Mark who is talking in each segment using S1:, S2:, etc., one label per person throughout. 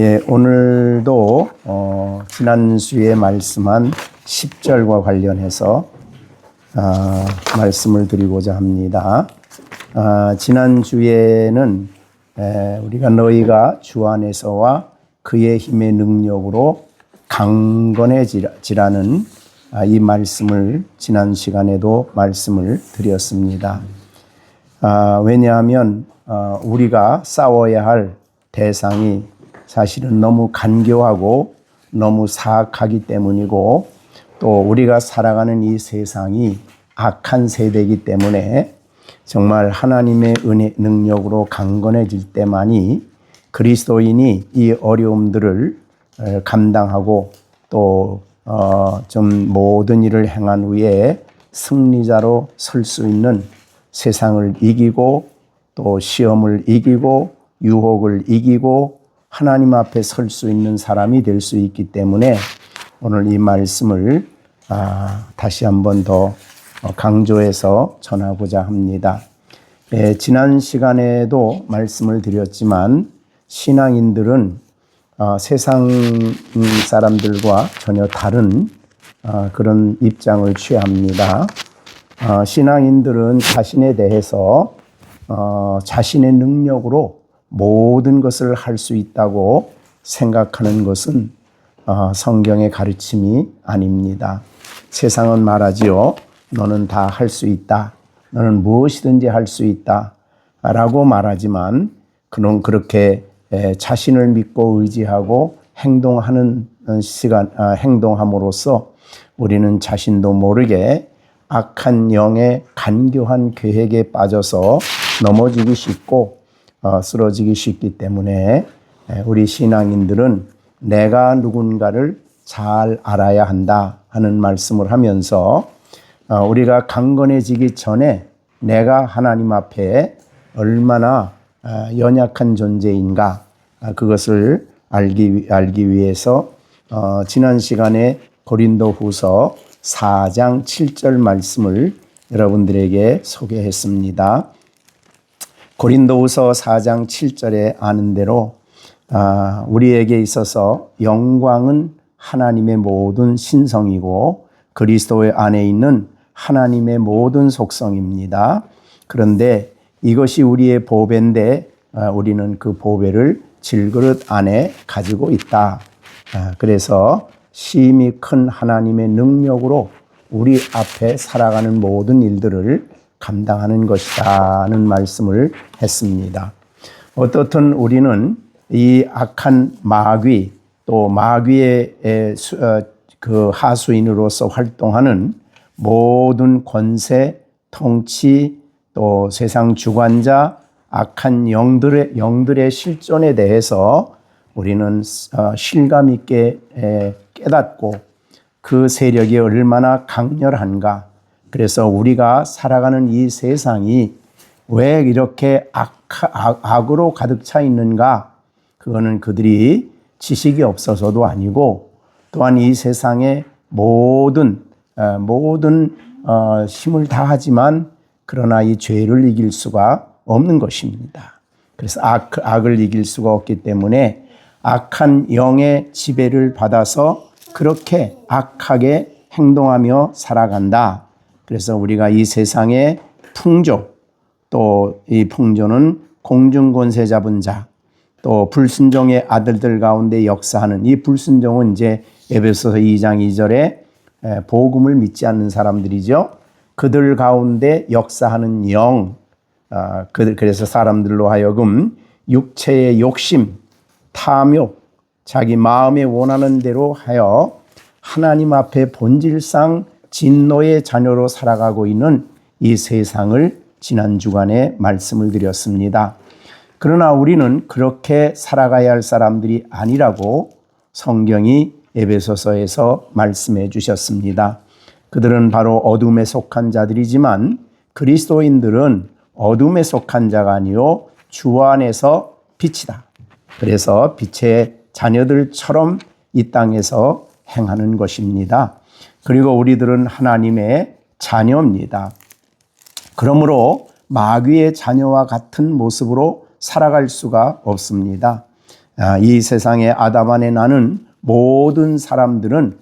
S1: 예, 오늘도 지난주에 말씀한 10절과 관련해서 말씀을 드리고자 합니다. 지난주에는 우리가 너희가 주 안에서와 그의 힘의 능력으로 강건해지라는 이 말씀을 지난 시간에도 말씀을 드렸습니다. 왜냐하면 우리가 싸워야 할 대상이 사실은 너무 간교하고 너무 사악하기 때문이고, 또 우리가 살아가는 이 세상이 악한 세대이기 때문에 정말 하나님의 은혜 능력으로 강건해질 때만이 그리스도인이 이 어려움들을 감당하고 또 좀 모든 일을 행한 후에 승리자로 설 수 있는, 세상을 이기고 또 시험을 이기고 유혹을 이기고 하나님 앞에 설 수 있는 사람이 될 수 있기 때문에 오늘 이 말씀을 다시 한번 더 강조해서 전하고자 합니다. 지난 시간에도 말씀을 드렸지만 신앙인들은 세상 사람들과 전혀 다른 그런 입장을 취합니다. 신앙인들은 자신에 대해서 자신의 능력으로 모든 것을 할 수 있다고 생각하는 것은 성경의 가르침이 아닙니다. 세상은 말하지요. 너는 다 할 수 있다. 너는 무엇이든지 할 수 있다. 라고 말하지만 그는 그렇게 자신을 믿고 의지하고 행동함으로써 우리는 자신도 모르게 악한 영의 간교한 계획에 빠져서 넘어지기 쉽고 쓰러지기 쉽기 때문에 우리 신앙인들은 내가 누군가를 잘 알아야 한다 하는 말씀을 하면서 우리가 강건해지기 전에 내가 하나님 앞에 얼마나 연약한 존재인가, 그것을 알기 위해서 지난 시간에 고린도후서 4장 7절 말씀을 여러분들에게 소개했습니다. 고린도후서 4장 7절에 아는 대로 우리에게 있어서 영광은 하나님의 모든 신성이고 그리스도의 안에 있는 하나님의 모든 속성입니다. 그런데 이것이 우리의 보배인데 우리는 그 보배를 질그릇 안에 가지고 있다. 그래서 심히 큰 하나님의 능력으로 우리 앞에 살아가는 모든 일들을 감당하는 것이라는 말씀을 했습니다. 어떻든 우리는 이 악한 마귀, 또 마귀의 그 하수인으로서 활동하는 모든 권세, 통치, 또 세상 주관자, 악한 영들의 실존에 대해서 우리는 실감 있게 깨닫고 그 세력이 얼마나 강렬한가. 그래서 우리가 살아가는 이 세상이 왜 이렇게 악으로 가득 차 있는가? 그거는 그들이 지식이 없어서도 아니고, 또한 이 세상의 모든 힘을 다하지만 그러나 이 죄를 이길 수가 없는 것입니다. 그래서 악을 이길 수가 없기 때문에 악한 영의 지배를 받아서 그렇게 악하게 행동하며 살아간다. 그래서 우리가 이 세상의 풍조, 또 이 풍조는 공중권세 잡은 자, 또 불순종의 아들들 가운데 역사하는 이 불순종은 이제 에베소서 2장 2절에 복음을 믿지 않는 사람들이죠. 그들 가운데 역사하는 영, 그래서 사람들로 하여금 육체의 욕심, 탐욕, 자기 마음에 원하는 대로 하여 하나님 앞에 본질상 진노의 자녀로 살아가고 있는 이 세상을 지난 주간에 말씀을 드렸습니다. 그러나 우리는 그렇게 살아가야 할 사람들이 아니라고 성경이 에베소서에서 말씀해 주셨습니다. 그들은 바로 어둠에 속한 자들이지만 그리스도인들은 어둠에 속한 자가 아니요 주 안에서 빛이다. 그래서 빛의 자녀들처럼 이 땅에서 행하는 것입니다. 그리고 우리들은 하나님의 자녀입니다. 그러므로 마귀의 자녀와 같은 모습으로 살아갈 수가 없습니다. 이 세상에 아담 안에 나는 모든 사람들은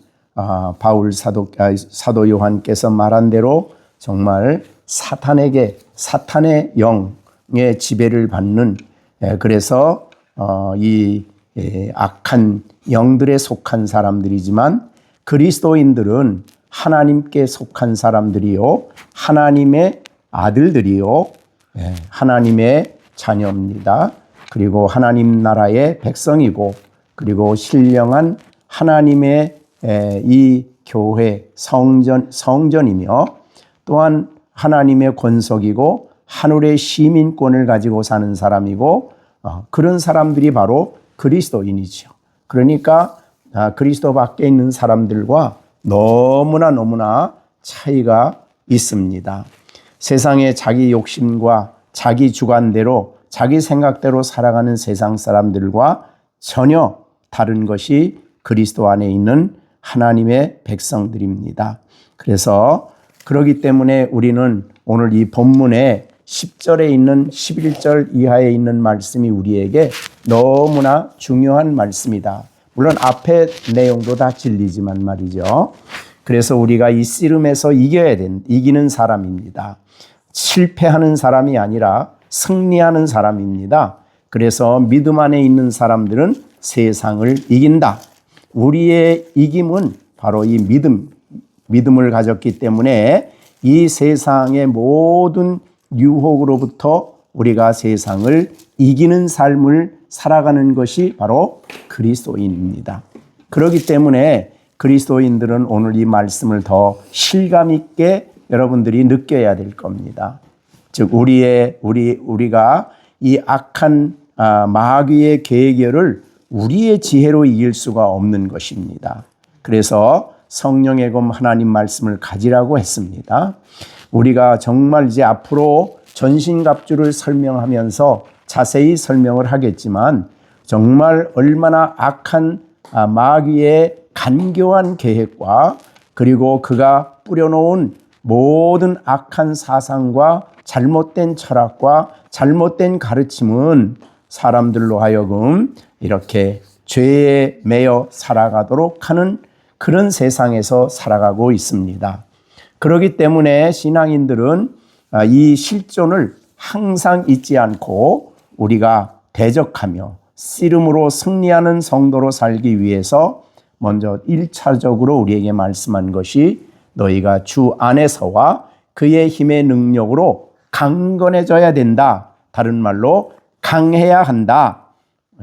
S1: 바울 사도 요한께서 말한 대로 정말 사탄의 영의 지배를 받는, 그래서 이 악한 영들에 속한 사람들이지만 그리스도인들은 하나님께 속한 사람들이요, 하나님의 아들들이요, 하나님의 자녀입니다. 그리고 하나님 나라의 백성이고, 그리고 신령한 하나님의 이 교회 성전이며, 또한 하나님의 권속이고 하늘의 시민권을 가지고 사는 사람이고, 그런 사람들이 바로 그리스도인이죠. 그러니까 그리스도 밖에 있는 사람들과 너무나 차이가 있습니다. 세상에 자기 욕심과 자기 주관대로, 자기 생각대로 살아가는 세상 사람들과 전혀 다른 것이 그리스도 안에 있는 하나님의 백성들입니다. 그래서 그렇기 때문에 우리는 오늘 이 본문에 10절에 있는 11절 이하에 있는 말씀이 우리에게 너무나 중요한 말씀이다. 물론 앞에 내용도 다 진리지만 말이죠. 그래서 우리가 이 씨름에서 이기는 사람입니다. 실패하는 사람이 아니라 승리하는 사람입니다. 그래서 믿음 안에 있는 사람들은 세상을 이긴다. 우리의 이김은 바로 이 믿음을 가졌기 때문에 이 세상의 모든 유혹으로부터 우리가 세상을 이기는 삶을 살아가는 것이 바로 그리스도인입니다. 그렇기 때문에 그리스도인들은 오늘 이 말씀을 더 실감 있게 여러분들이 느껴야 될 겁니다. 즉 우리가 이 악한 마귀의 계계를 우리의 지혜로 이길 수가 없는 것입니다. 그래서 성령의 검 하나님 말씀을 가지라고 했습니다. 우리가 정말 이제 앞으로 전신갑주를 설명하면서 자세히 설명을 하겠지만, 정말 얼마나 악한 마귀의 간교한 계획과, 그리고 그가 뿌려놓은 모든 악한 사상과 잘못된 철학과 잘못된 가르침은 사람들로 하여금 이렇게 죄에 매여 살아가도록 하는 그런 세상에서 살아가고 있습니다. 그렇기 때문에 신앙인들은 이 실존을 항상 잊지 않고 우리가 대적하며 씨름으로 승리하는 성도로 살기 위해서 먼저 1차적으로 우리에게 말씀한 것이 너희가 주 안에서와 그의 힘의 능력으로 강건해져야 된다. 다른 말로 강해야 한다.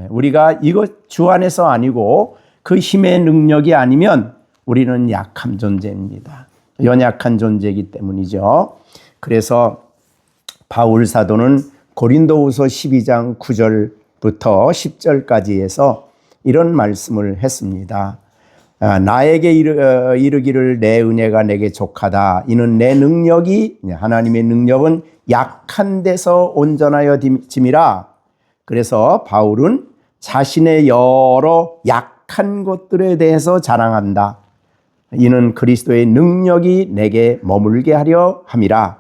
S1: 우리가 이것 주 안에서 아니고 그 힘의 능력이 아니면 우리는 약한 존재입니다. 연약한 존재이기 때문이죠. 그래서 바울 사도는 고린도후서 12장 9절부터 10절까지 해서 이런 말씀을 했습니다. 나에게 이르기를 내 은혜가 내게 족하다. 이는 내 능력이, 하나님의 능력은 약한 데서 온전하여 짐이라. 그래서 바울은 자신의 여러 약한 것들에 대해서 자랑한다. 이는 그리스도의 능력이 내게 머물게 하려 함이라.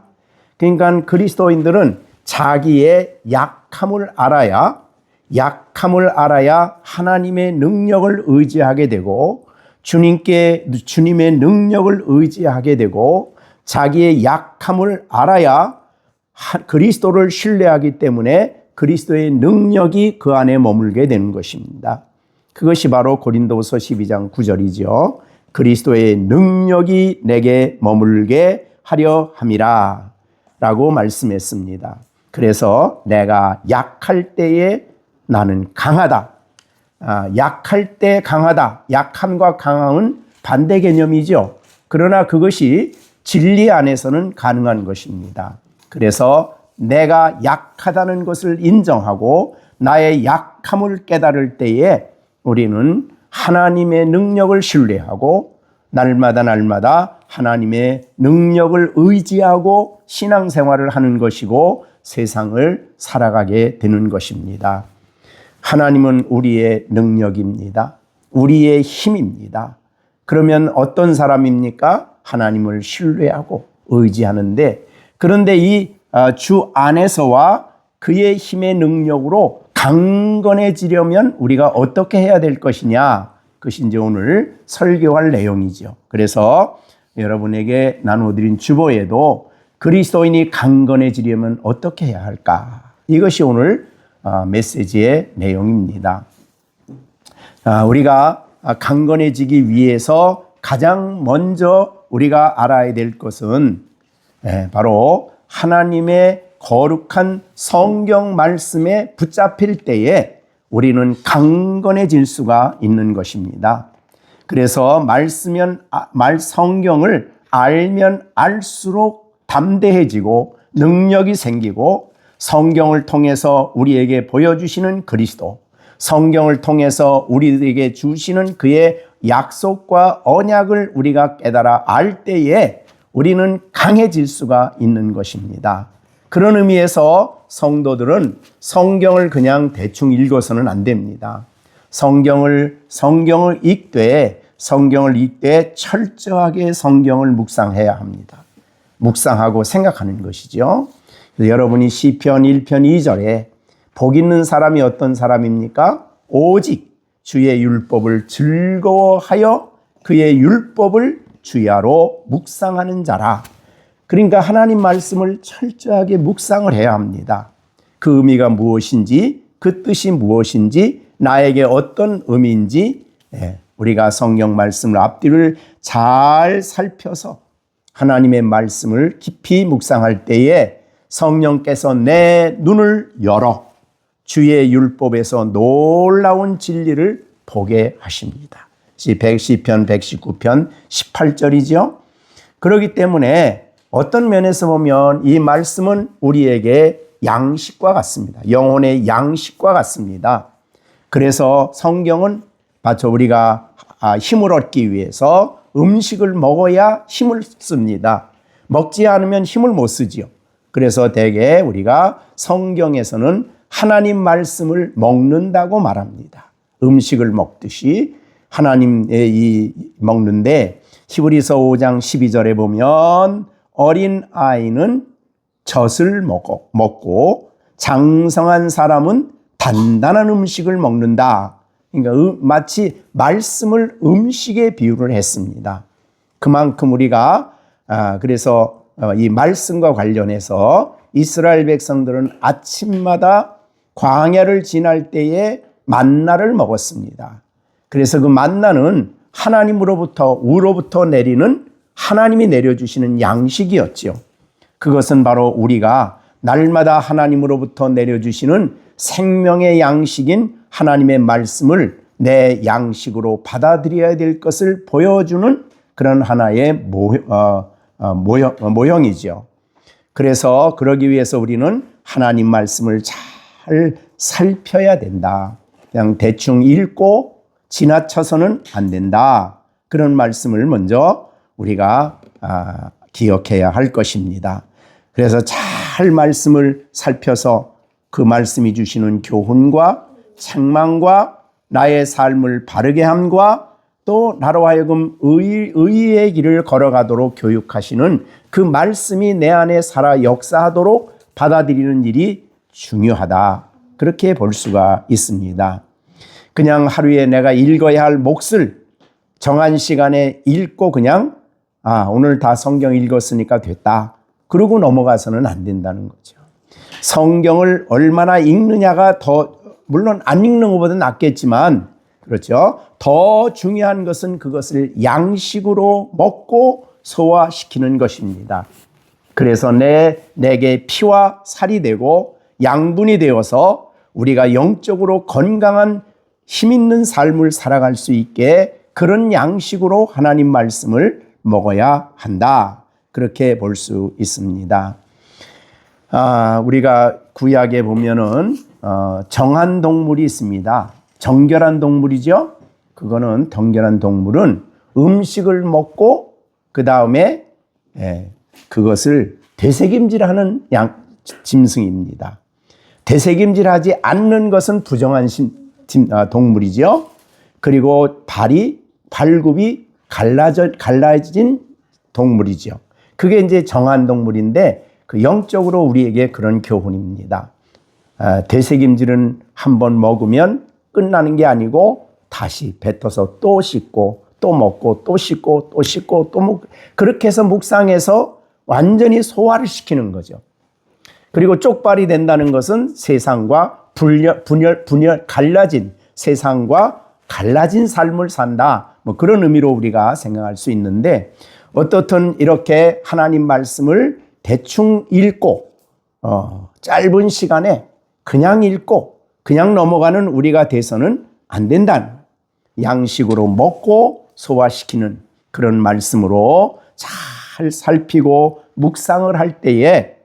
S1: 그러니까 그리스도인들은 자기의 약함을 알아야 하나님의 능력을 의지하게 되고, 주님의 능력을 의지하게 되고, 자기의 약함을 알아야 그리스도를 신뢰하기 때문에 그리스도의 능력이 그 안에 머물게 되는 것입니다. 그것이 바로 고린도후서 12장 9절이죠. 그리스도의 능력이 내게 머물게 하려 함이라 라고 말씀했습니다. 그래서 내가 약할 때에 나는 강하다. 약할 때 강하다. 약함과 강함은 반대 개념이죠. 그러나 그것이 진리 안에서는 가능한 것입니다. 그래서 내가 약하다는 것을 인정하고 나의 약함을 깨달을 때에 우리는 하나님의 능력을 신뢰하고 날마다 하나님의 능력을 의지하고 신앙생활을 하는 것이고 세상을 살아가게 되는 것입니다. 하나님은 우리의 능력입니다. 우리의 힘입니다. 그러면 어떤 사람입니까? 하나님을 신뢰하고 의지하는데, 그런데 이 주 안에서와 그의 힘의 능력으로 강건해지려면 우리가 어떻게 해야 될 것이냐, 그것이 이제 오늘 설교할 내용이죠. 그래서 여러분에게 나눠드린 주보에도 그리스도인이 강건해지려면 어떻게 해야 할까, 이것이 오늘 메시지의 내용입니다. 우리가 강건해지기 위해서 가장 먼저 우리가 알아야 될 것은 바로 하나님의 거룩한 성경 말씀에 붙잡힐 때에 우리는 강건해질 수가 있는 것입니다. 그래서 성경을 알면 알수록 담대해지고 능력이 생기고, 성경을 통해서 우리에게 보여주시는 그리스도, 성경을 통해서 우리에게 주시는 그의 약속과 언약을 우리가 깨달아 알 때에 우리는 강해질 수가 있는 것입니다. 그런 의미에서 성도들은 성경을 그냥 대충 읽어서는 안 됩니다. 성경을 읽되 철저하게 성경을 묵상해야 합니다. 묵상하고 생각하는 것이죠. 여러분이 시편 1편 2절에 복 있는 사람이 어떤 사람입니까? 오직 주의 율법을 즐거워하여 그의 율법을 주야로 묵상하는 자라. 그러니까 하나님 말씀을 철저하게 묵상을 해야 합니다. 그 의미가 무엇인지, 그 뜻이 무엇인지, 나에게 어떤 의미인지 우리가 성경 말씀을 앞뒤를 잘 살펴서 하나님의 말씀을 깊이 묵상할 때에 성령께서 내 눈을 열어 주의 율법에서 놀라운 진리를 보게 하십니다. 시편 119편 18절이죠. 그렇기 때문에 어떤 면에서 보면 이 말씀은 우리에게 양식과 같습니다. 영혼의 양식과 같습니다. 그래서 성경은 마치 우리가 힘을 얻기 위해서 음식을 먹어야 힘을 씁니다. 먹지 않으면 힘을 못 쓰지요. 그래서 대개 우리가 성경에서는 하나님 말씀을 먹는다고 말합니다. 음식을 먹듯이 하나님의 먹는데, 히브리서 5장 12절에 보면 어린 아이는 젖을 먹고 장성한 사람은 단단한 음식을 먹는다. 그러니까 마치 말씀을 음식에 비유를 했습니다. 그만큼 우리가 그래서 이 말씀과 관련해서 이스라엘 백성들은 아침마다 광야를 지날 때에 만나를 먹었습니다. 그래서 그 만나는 하나님으로부터 우로부터 내리는, 하나님이 내려주시는 양식이었죠. 그것은 바로 우리가 날마다 하나님으로부터 내려주시는 생명의 양식인 하나님의 말씀을 내 양식으로 받아들여야 될 것을 보여주는 그런 하나의 모형이죠. 그래서 그러기 위해서 우리는 하나님 말씀을 잘 살펴야 된다. 그냥 대충 읽고 지나쳐서는 안 된다. 그런 말씀을 먼저 우리가 기억해야 할 것입니다. 그래서 잘 말씀을 살펴서 그 말씀이 주시는 교훈과 책망과 나의 삶을 바르게 함과 또 나로 하여금 의의 길을 걸어가도록 교육하시는 그 말씀이 내 안에 살아 역사하도록 받아들이는 일이 중요하다. 그렇게 볼 수가 있습니다. 그냥 하루에 내가 읽어야 할 몫을 정한 시간에 읽고 그냥 오늘 다 성경 읽었으니까 됐다. 그러고 넘어가서는 안 된다는 거죠. 성경을 얼마나 읽느냐가 물론 안 읽는 것보다 낫겠지만, 그렇죠. 더 중요한 것은 그것을 양식으로 먹고 소화시키는 것입니다. 그래서 내게 피와 살이 되고 양분이 되어서 우리가 영적으로 건강한 힘 있는 삶을 살아갈 수 있게 그런 양식으로 하나님 말씀을 먹어야 한다. 그렇게 볼 수 있습니다. 우리가 구약에 보면은 정한 동물이 있습니다. 정결한 동물이죠. 그거는 정결한 동물은 음식을 먹고 그 다음에 그것을 되새김질하는 짐승입니다. 되새김질하지 않는 것은 부정한 동물이죠. 그리고 발굽이 갈라진 동물이죠. 그게 이제 정한 동물인데 그 영적으로 우리에게 그런 교훈입니다. 되새김질은 한번 먹으면 끝나는 게 아니고 다시 뱉어서 또 씻고 또 먹고 또 씻고 또 씻고 또 먹고 그렇게 해서 묵상해서 완전히 소화를 시키는 거죠. 그리고 쪽발이 된다는 것은 세상과 갈라진 세상과 갈라진 삶을 산다. 뭐 그런 의미로 우리가 생각할 수 있는데 어떻든 이렇게 하나님 말씀을 대충 읽고 짧은 시간에 그냥 읽고 그냥 넘어가는 우리가 돼서는 안 된다는 양식으로 먹고 소화시키는 그런 말씀으로 잘 살피고 묵상을 할 때에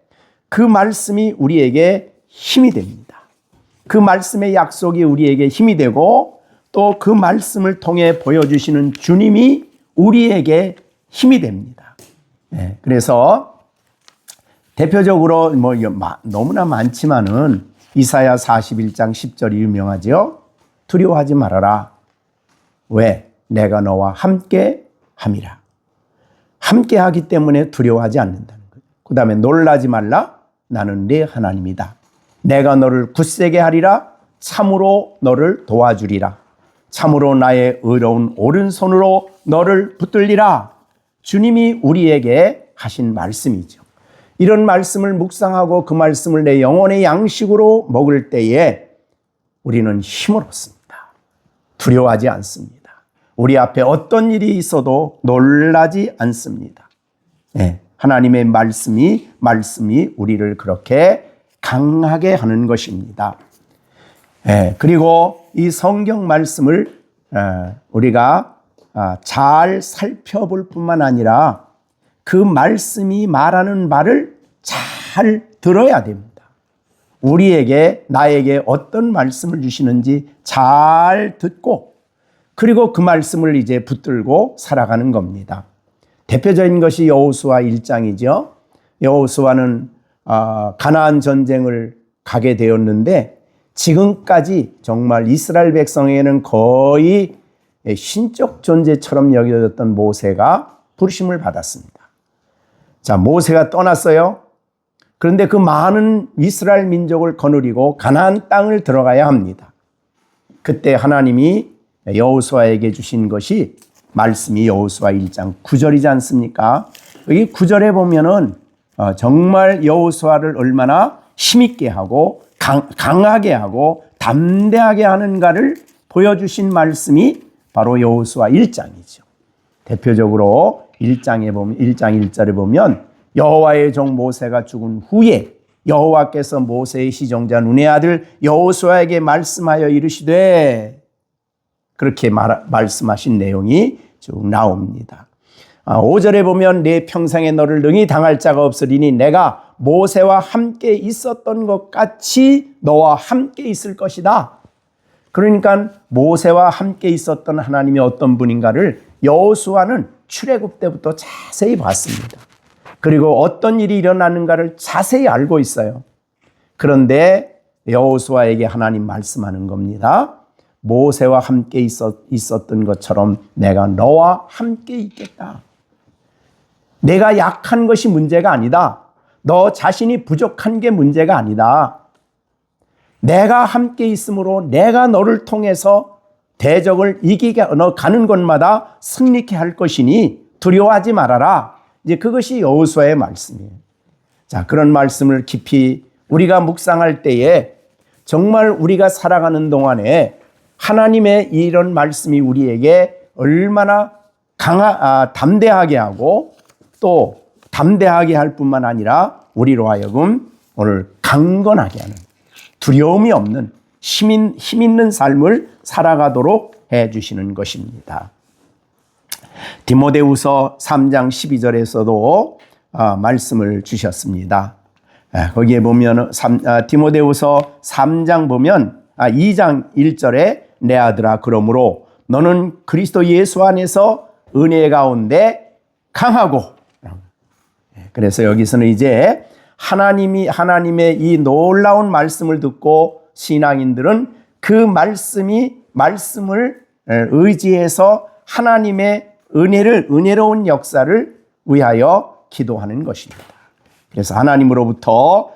S1: 그 말씀이 우리에게 힘이 됩니다. 그 말씀의 약속이 우리에게 힘이 되고 또 그 말씀을 통해 보여주시는 주님이 우리에게 힘이 됩니다. 네, 그래서 대표적으로 뭐 너무나 많지만은 이사야 41장 10절이 유명하죠. 두려워하지 말아라. 왜? 내가 너와 함께 함이라. 함께 하기 때문에 두려워하지 않는다는 거예요. 그 다음에 놀라지 말라. 나는 네 하나님이다. 내가 너를 굳세게 하리라. 참으로 너를 도와주리라. 참으로 나의 의로운 오른손으로 너를 붙들리라. 주님이 우리에게 하신 말씀이죠. 이런 말씀을 묵상하고 그 말씀을 내 영혼의 양식으로 먹을 때에 우리는 힘을 얻습니다. 두려워하지 않습니다. 우리 앞에 어떤 일이 있어도 놀라지 않습니다. 네, 하나님의 말씀이 우리를 그렇게 강하게 하는 것입니다. 네, 그리고 이 성경 말씀을 우리가 잘 살펴볼 뿐만 아니라 그 말씀이 말하는 말을 잘 들어야 됩니다. 우리에게 나에게 어떤 말씀을 주시는지 잘 듣고 그리고 그 말씀을 이제 붙들고 살아가는 겁니다. 대표적인 것이 여호수아 1장이죠. 여호수아는 가나안 전쟁을 가게 되었는데 지금까지 정말 이스라엘 백성에게는 거의 신적 존재처럼 여겨졌던 모세가 부르심을 받았습니다. 자, 모세가 떠났어요. 그런데 그 많은 이스라엘 민족을 거느리고 가나안 땅을 들어가야 합니다. 그때 하나님이 여호수아에게 주신 것이 말씀이 여호수아 1장 9절이지 않습니까? 여기 9절에 보면은 정말 여호수아를 얼마나 힘있게 하고 강하게 하고 담대하게 하는가를 보여주신 말씀이 바로 여호수아 1장이죠. 대표적으로 1장 1절에 보면 여호와의 종 모세가 죽은 후에 여호와께서 모세의 시종자 눈의 아들 여호수아에게 말씀하여 이르시되 그렇게 말씀하신 내용이 쭉 나옵니다. 5절에 보면 내 평생에 너를 능히 당할 자가 없으리니 내가 모세와 함께 있었던 것 같이 너와 함께 있을 것이다. 그러니까 모세와 함께 있었던 하나님이 어떤 분인가를 여호수아는 출애굽 때부터 자세히 봤습니다. 그리고 어떤 일이 일어나는가를 자세히 알고 있어요. 그런데 여호수아에게 하나님 말씀하는 겁니다. 모세와 함께 있었던 것처럼 내가 너와 함께 있겠다. 내가 약한 것이 문제가 아니다. 너 자신이 부족한 게 문제가 아니다. 내가 함께 있으므로 내가 너를 통해서 대적을 이기게 너 가는 곳마다 승리케 할 것이니 두려워하지 말아라. 이제 그것이 여호수아의 말씀이에요. 자, 그런 말씀을 깊이 우리가 묵상할 때에 정말 우리가 살아가는 동안에 하나님의 이런 말씀이 우리에게 얼마나 담대하게 하고 또 담대하게 할 뿐만 아니라 우리로 하여금 오늘 강건하게 하는 두려움이 없는 힘 있는 삶을 살아가도록 해주시는 것입니다. 디모데후서 3장 12절에서도 말씀을 주셨습니다. 거기에 보면 디모데후서 3장 보면 2장 1절에 내 아들아 그러므로 너는 그리스도 예수 안에서 은혜 가운데 강하고 그래서 여기서는 이제 하나님의 이 놀라운 말씀을 듣고 신앙인들은 그 말씀을 의지해서 하나님의 은혜로운 역사를 위하여 기도하는 것입니다. 그래서 하나님으로부터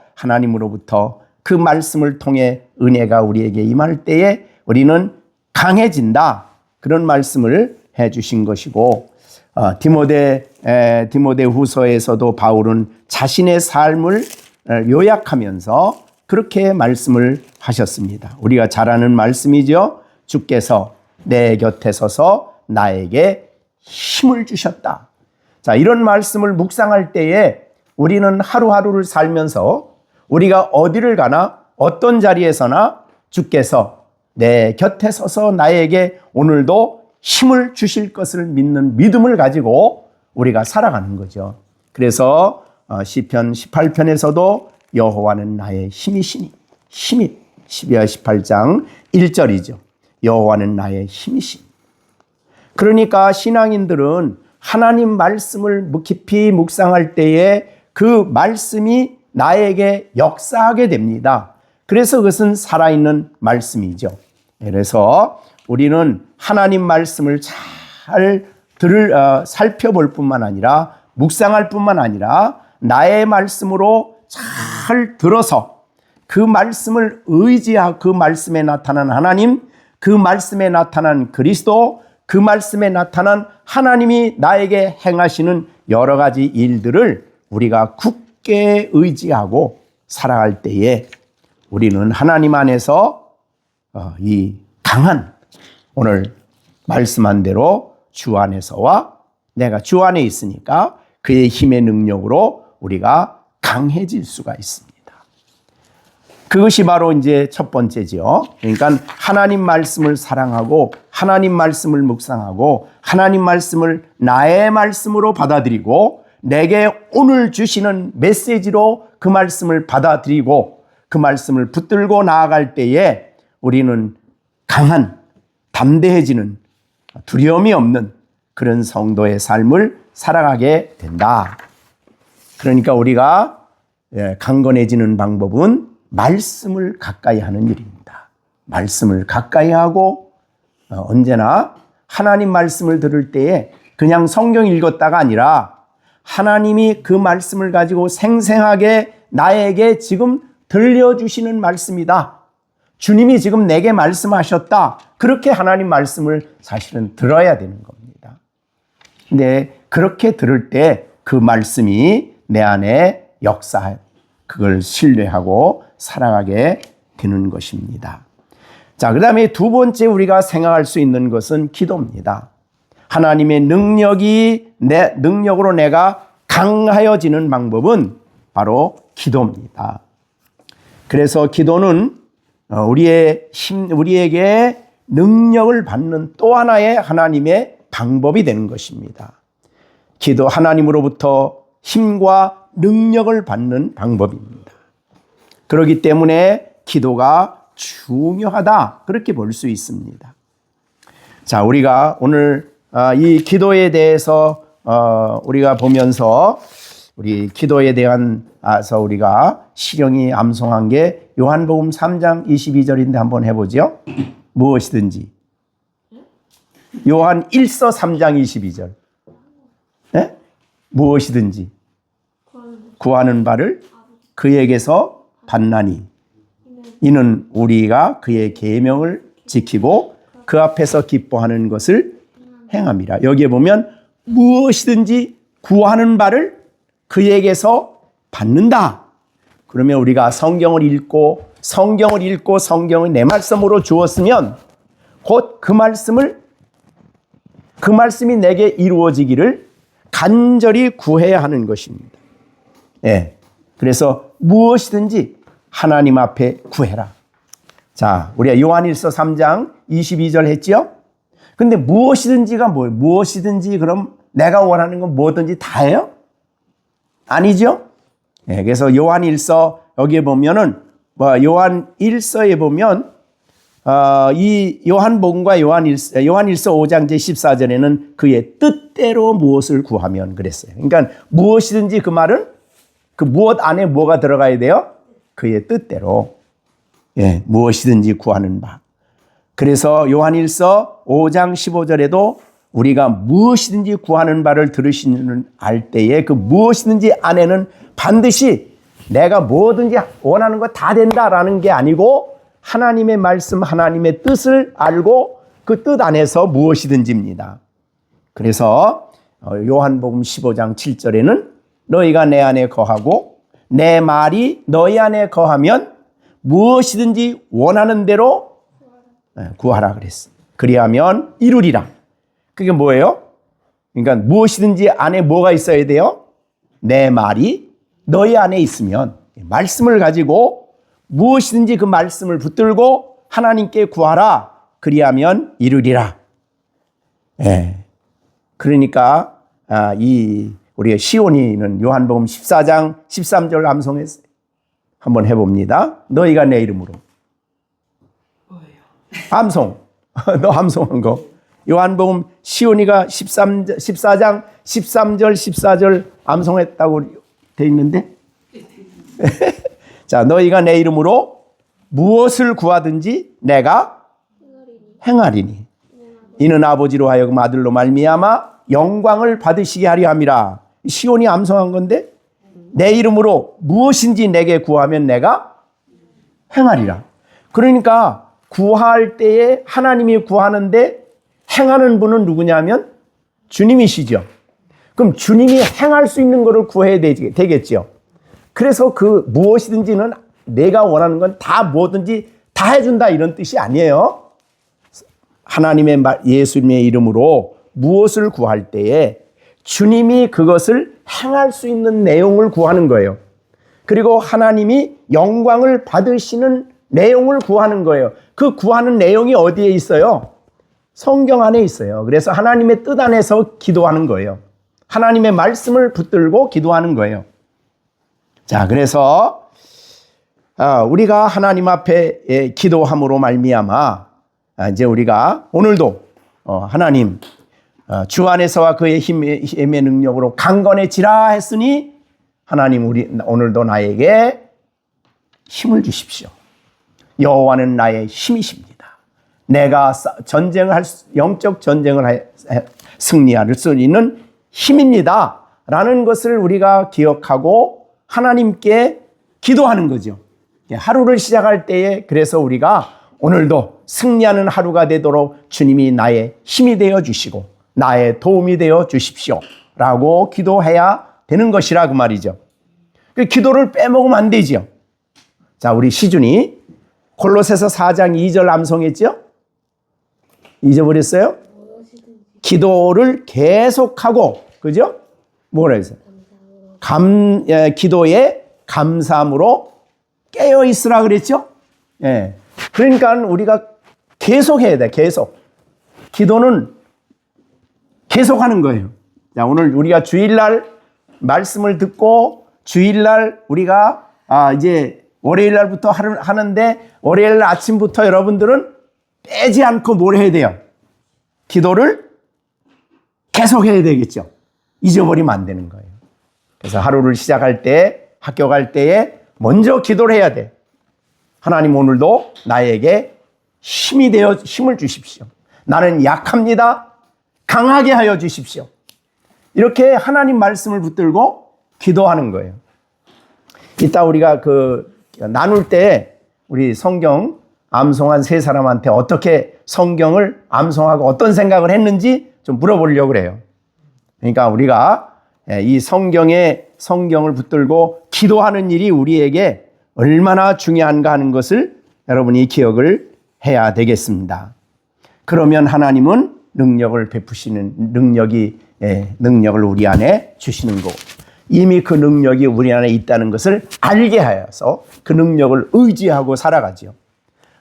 S1: 그 말씀을 통해 은혜가 우리에게 임할 때에 우리는 강해진다. 그런 말씀을 해 주신 것이고, 디모데 후서에서도 바울은 자신의 삶을 요약하면서 그렇게 말씀을 하셨습니다. 우리가 잘 아는 말씀이죠. 주께서 내 곁에 서서 나에게 힘을 주셨다. 자, 이런 말씀을 묵상할 때에 우리는 하루하루를 살면서 우리가 어디를 가나 어떤 자리에서나 주께서 내 곁에 서서 나에게 오늘도 힘을 주실 것을 믿는 믿음을 가지고 우리가 살아가는 거죠. 그래서 시편 18편에서도 여호와는 나의 힘이시니, 힘이 12와 18장 1절이죠. 여호와는 나의 힘이시니. 그러니까 신앙인들은 하나님 말씀을 깊이 묵상할 때에 그 말씀이 나에게 역사하게 됩니다. 그래서 그것은 살아있는 말씀이죠. 그래서 우리는 하나님 말씀을 잘 살펴볼 뿐만 아니라 묵상할 뿐만 아니라 나의 말씀으로 잘 들어서 그 말씀을 의지하고 그 말씀에 나타난 하나님, 그 말씀에 나타난 그리스도, 그 말씀에 나타난 하나님이 나에게 행하시는 여러 가지 일들을 우리가 굳게 의지하고 살아갈 때에 우리는 하나님 안에서 이 강한, 오늘 말씀한 대로 주 안에서와 내가 주 안에 있으니까 그의 힘의 능력으로 우리가 강해질 수가 있습니다. 그것이 바로 이제 첫 번째지요. 그러니까 하나님 말씀을 사랑하고 하나님 말씀을 묵상하고 하나님 말씀을 나의 말씀으로 받아들이고 내게 오늘 주시는 메시지로 그 말씀을 받아들이고 그 말씀을 붙들고 나아갈 때에 우리는 강한, 담대해지는, 두려움이 없는 그런 성도의 삶을 살아가게 된다. 그러니까 우리가 강건해지는 방법은 말씀을 가까이 하는 일입니다. 말씀을 가까이 하고 언제나 하나님 말씀을 들을 때에 그냥 성경 읽었다가 아니라 하나님이 그 말씀을 가지고 생생하게 나에게 지금 들려주시는 말씀이다. 주님이 지금 내게 말씀하셨다. 그렇게 하나님 말씀을 사실은 들어야 되는 겁니다. 근데 그렇게 들을 때 그 말씀이 내 안에 역사해 그걸 신뢰하고 살아가게 되는 것입니다. 자, 그 다음에 두 번째 우리가 생각할 수 있는 것은 기도입니다. 하나님의 능력으로 내가 강하여지는 방법은 바로 기도입니다. 그래서 기도는 우리에게 능력을 받는 또 하나의 하나님의 방법이 되는 것입니다. 기도, 하나님으로부터 힘과 능력을 받는 방법입니다. 그렇기 때문에 기도가 중요하다, 그렇게 볼 수 있습니다. 자, 우리가 오늘 이 기도에 대해서 우리가 보면서 우리 기도에 대해서 우리가 시경이 암송한 게 요한복음 3장 22절인데 한번 해보죠. 무엇이든지. 요한 1서 3장 22절. 네? 무엇이든지 구하는 바를 그에게서 받나니 이는 우리가 그의 계명을 지키고 그 앞에서 기뻐하는 것을 행함이라. 여기에 보면 무엇이든지 구하는 바를 그에게서 받는다. 그러면 우리가 성경을 읽고 성경을 내 말씀으로 주었으면 곧 그 말씀이 내게 이루어지기를 간절히 구해야 하는 것입니다. 예. 그래서 무엇이든지 하나님 앞에 구해라. 자, 우리가 요한일서 3장 22절 했죠? 근데 무엇이든지가 뭐예요? 무엇이든지 그럼 내가 원하는 건 뭐든지 다 해요? 아니죠? 예, 그래서 요한일서 여기에 보면은 요한일서에 보면 이 요한복음과 요한일서 5장 제14절에는 그의 뜻대로 무엇을 구하면 그랬어요. 그러니까 무엇이든지 그 말은 그 무엇 안에 뭐가 들어가야 돼요? 그의 뜻대로. 예, 무엇이든지 구하는 바. 그래서 요한일서 5장 15절에도 우리가 무엇이든지 구하는 바를 들으시는 알 때에 그 무엇이든지 안에는 반드시 내가 뭐든지 원하는 거 다 된다라는 게 아니고 하나님의 말씀, 하나님의 뜻을 알고 그 뜻 안에서 무엇이든지입니다. 그래서 요한복음 15장 7절에는 너희가 내 안에 거하고 내 말이 너희 안에 거하면 무엇이든지 원하는 대로 구하라 그랬어. 그리하면 이루리라. 그게 뭐예요? 그러니까 무엇이든지 안에 뭐가 있어야 돼요? 내 말이 너희 안에 있으면, 말씀을 가지고 무엇이든지 그 말씀을 붙들고 하나님께 구하라. 그리하면 이루리라. 그러니까 우리 시온이는 요한복음 14장 13절 암송했어요. 한번 해봅니다. 너희가 내 이름으로.
S2: 뭐예요?
S1: 암송. 너 암송한 거. 요한복음 시온이가 14장 13절 14절 암송했다고 돼 있는데 자, 너희가 내 이름으로 무엇을 구하든지 내가 행하리니 이는 아버지로 하여금 아들로 말미암아 영광을 받으시게 하려 함이라. 시온이 암송한 건데 내 이름으로 무엇인지 내게 구하면 내가 행하리라. 그러니까 구할 때에 하나님이 구하는데 행하는 분은 누구냐면 주님이시죠. 그럼 주님이 행할 수 있는 것을 구해야 되겠죠. 그래서 그 무엇이든지는 내가 원하는 건 다 뭐든지 다 해준다 이런 뜻이 아니에요. 하나님의 예수님의 이름으로 무엇을 구할 때에 주님이 그것을 행할 수 있는 내용을 구하는 거예요. 그리고 하나님이 영광을 받으시는 내용을 구하는 거예요. 그 구하는 내용이 어디에 있어요? 성경 안에 있어요. 그래서 하나님의 뜻 안에서 기도하는 거예요. 하나님의 말씀을 붙들고 기도하는 거예요. 자, 그래서 우리가 하나님 앞에 기도함으로 말미암아 이제 우리가 오늘도 하나님 주 안에서와 그의 힘의 능력으로 강건해지라 했으니 하나님 오늘도 나에게 힘을 주십시오. 여호와는 나의 힘이십니다. 내가 영적 전쟁을 승리할 수 있는 힘입니다. 라는 것을 우리가 기억하고 하나님께 기도하는 거죠. 하루를 시작할 때에 그래서 우리가 오늘도 승리하는 하루가 되도록 주님이 나의 힘이 되어 주시고 나의 도움이 되어 주십시오. 라고 기도해야 되는 것이라 그 말이죠. 그 기도를 빼먹으면 안 되죠. 자, 우리 시준이 골로새서 4장 2절 암송했죠? 잊어버렸어요? 기도를 계속하고, 그죠? 뭐라 했어요? 기도에 감사함으로 깨어 있으라 그랬죠? 예. 그러니까 우리가 계속 해야 돼, 계속. 기도는 계속 하는 거예요. 자, 오늘 우리가 주일날 말씀을 듣고 주일날 우리가 이제 월요일날부터 하는데 월요일 아침부터 여러분들은 빼지 않고 뭘 해야 돼요? 기도를 계속 해야 되겠죠. 잊어버리면 안 되는 거예요. 그래서 하루를 시작할 때, 학교 갈 때에 먼저 기도를 해야 돼. 하나님 오늘도 나에게 힘을 주십시오. 나는 약합니다. 강하게 하여 주십시오. 이렇게 하나님 말씀을 붙들고 기도하는 거예요. 이따 우리가 나눌 때 우리 성경 암송한 세 사람한테 어떻게 성경을 암송하고 어떤 생각을 했는지 좀 물어보려고 그래요. 그러니까 우리가 이 성경을 붙들고 기도하는 일이 우리에게 얼마나 중요한가 하는 것을 여러분이 기억을 해야 되겠습니다. 그러면 하나님은 능력을 베푸시는 능력을 우리 안에 주시는 거. 이미 그 능력이 우리 안에 있다는 것을 알게 하여서 그 능력을 의지하고 살아가죠.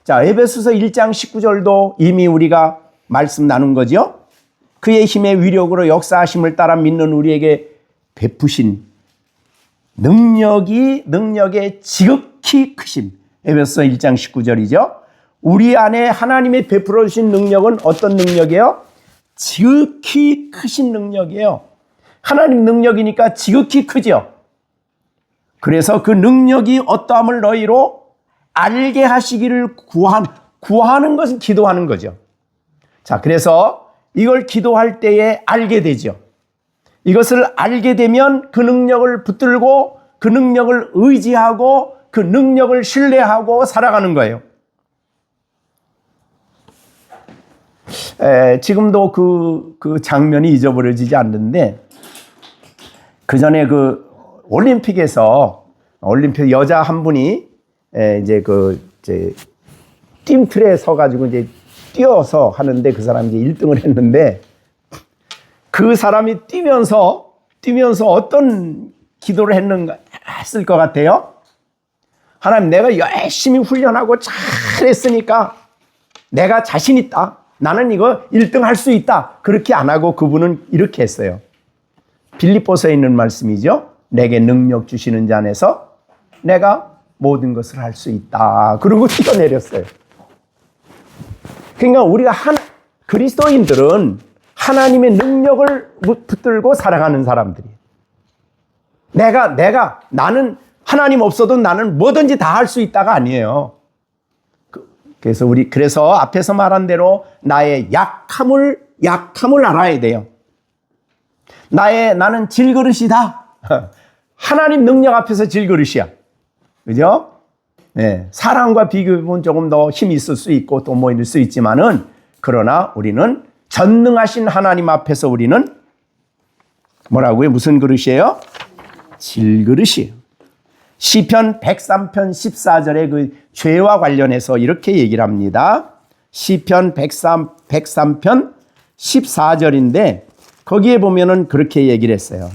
S1: 자, 에베소서 1장 19절도 이미 우리가 말씀 나눈 거죠. 그의 힘의 위력으로 역사하심을 따라 믿는 우리에게 베푸신 능력의 지극히 크심. 에베소서 1장 19절이죠. 우리 안에 하나님의 베풀어 주신 능력은 어떤 능력이에요? 지극히 크신 능력이에요. 하나님 능력이니까 지극히 크죠. 그래서 그 능력이 어떠함을 너희로 알게 하시기를 구하는 것은 기도하는 거죠. 자, 그래서 이걸 기도할 때에 알게 되죠. 이것을 알게 되면 그 능력을 붙들고 그 능력을 의지하고 그 능력을 신뢰하고 살아가는 거예요. 지금도 그 장면이 잊어버려지지 않는데, 그 전에 그 올림픽에서 올림픽 여자 한 분이 이제 팀틀에 서가지고 이제 뛰어서 하는데 그 사람이 이제 1등을 했는데, 그 사람이 뛰면서 어떤 기도를 했을 것 같아요? 하나님, 내가 열심히 훈련하고 잘했으니까 내가 자신 있다. 나는 이거 1등 할 수 있다. 그렇게 안 하고 그분은 이렇게 했어요. 빌립보서에 있는 말씀이죠. 내게 능력 주시는 자 안에서 내가 모든 것을 할 수 있다. 그러고 뛰어내렸어요. 그러니까 우리가 그리스도인들은 하나님의 능력을 붙들고 살아가는 사람들이에요. 나는 하나님 없어도 나는 뭐든지 다 할 수 있다가 아니에요. 그래서 앞에서 말한 대로 나의 약함을 알아야 돼요. 나는 질그릇이다. 하나님 능력 앞에서 질그릇이야. 그죠? 네, 사람과 비교해보면 조금 더 힘이 있을 수 있고 또 뭐 이럴 수 있지만은, 그러나 우리는 전능하신 하나님 앞에서 우리는 뭐라고요? 무슨 그릇이에요? 질그릇이에요. 시편 103편 14절에 그 죄와 관련해서 이렇게 얘기를 합니다. 시편 103편 14절인데 거기에 보면은 그렇게 얘기를 했어요.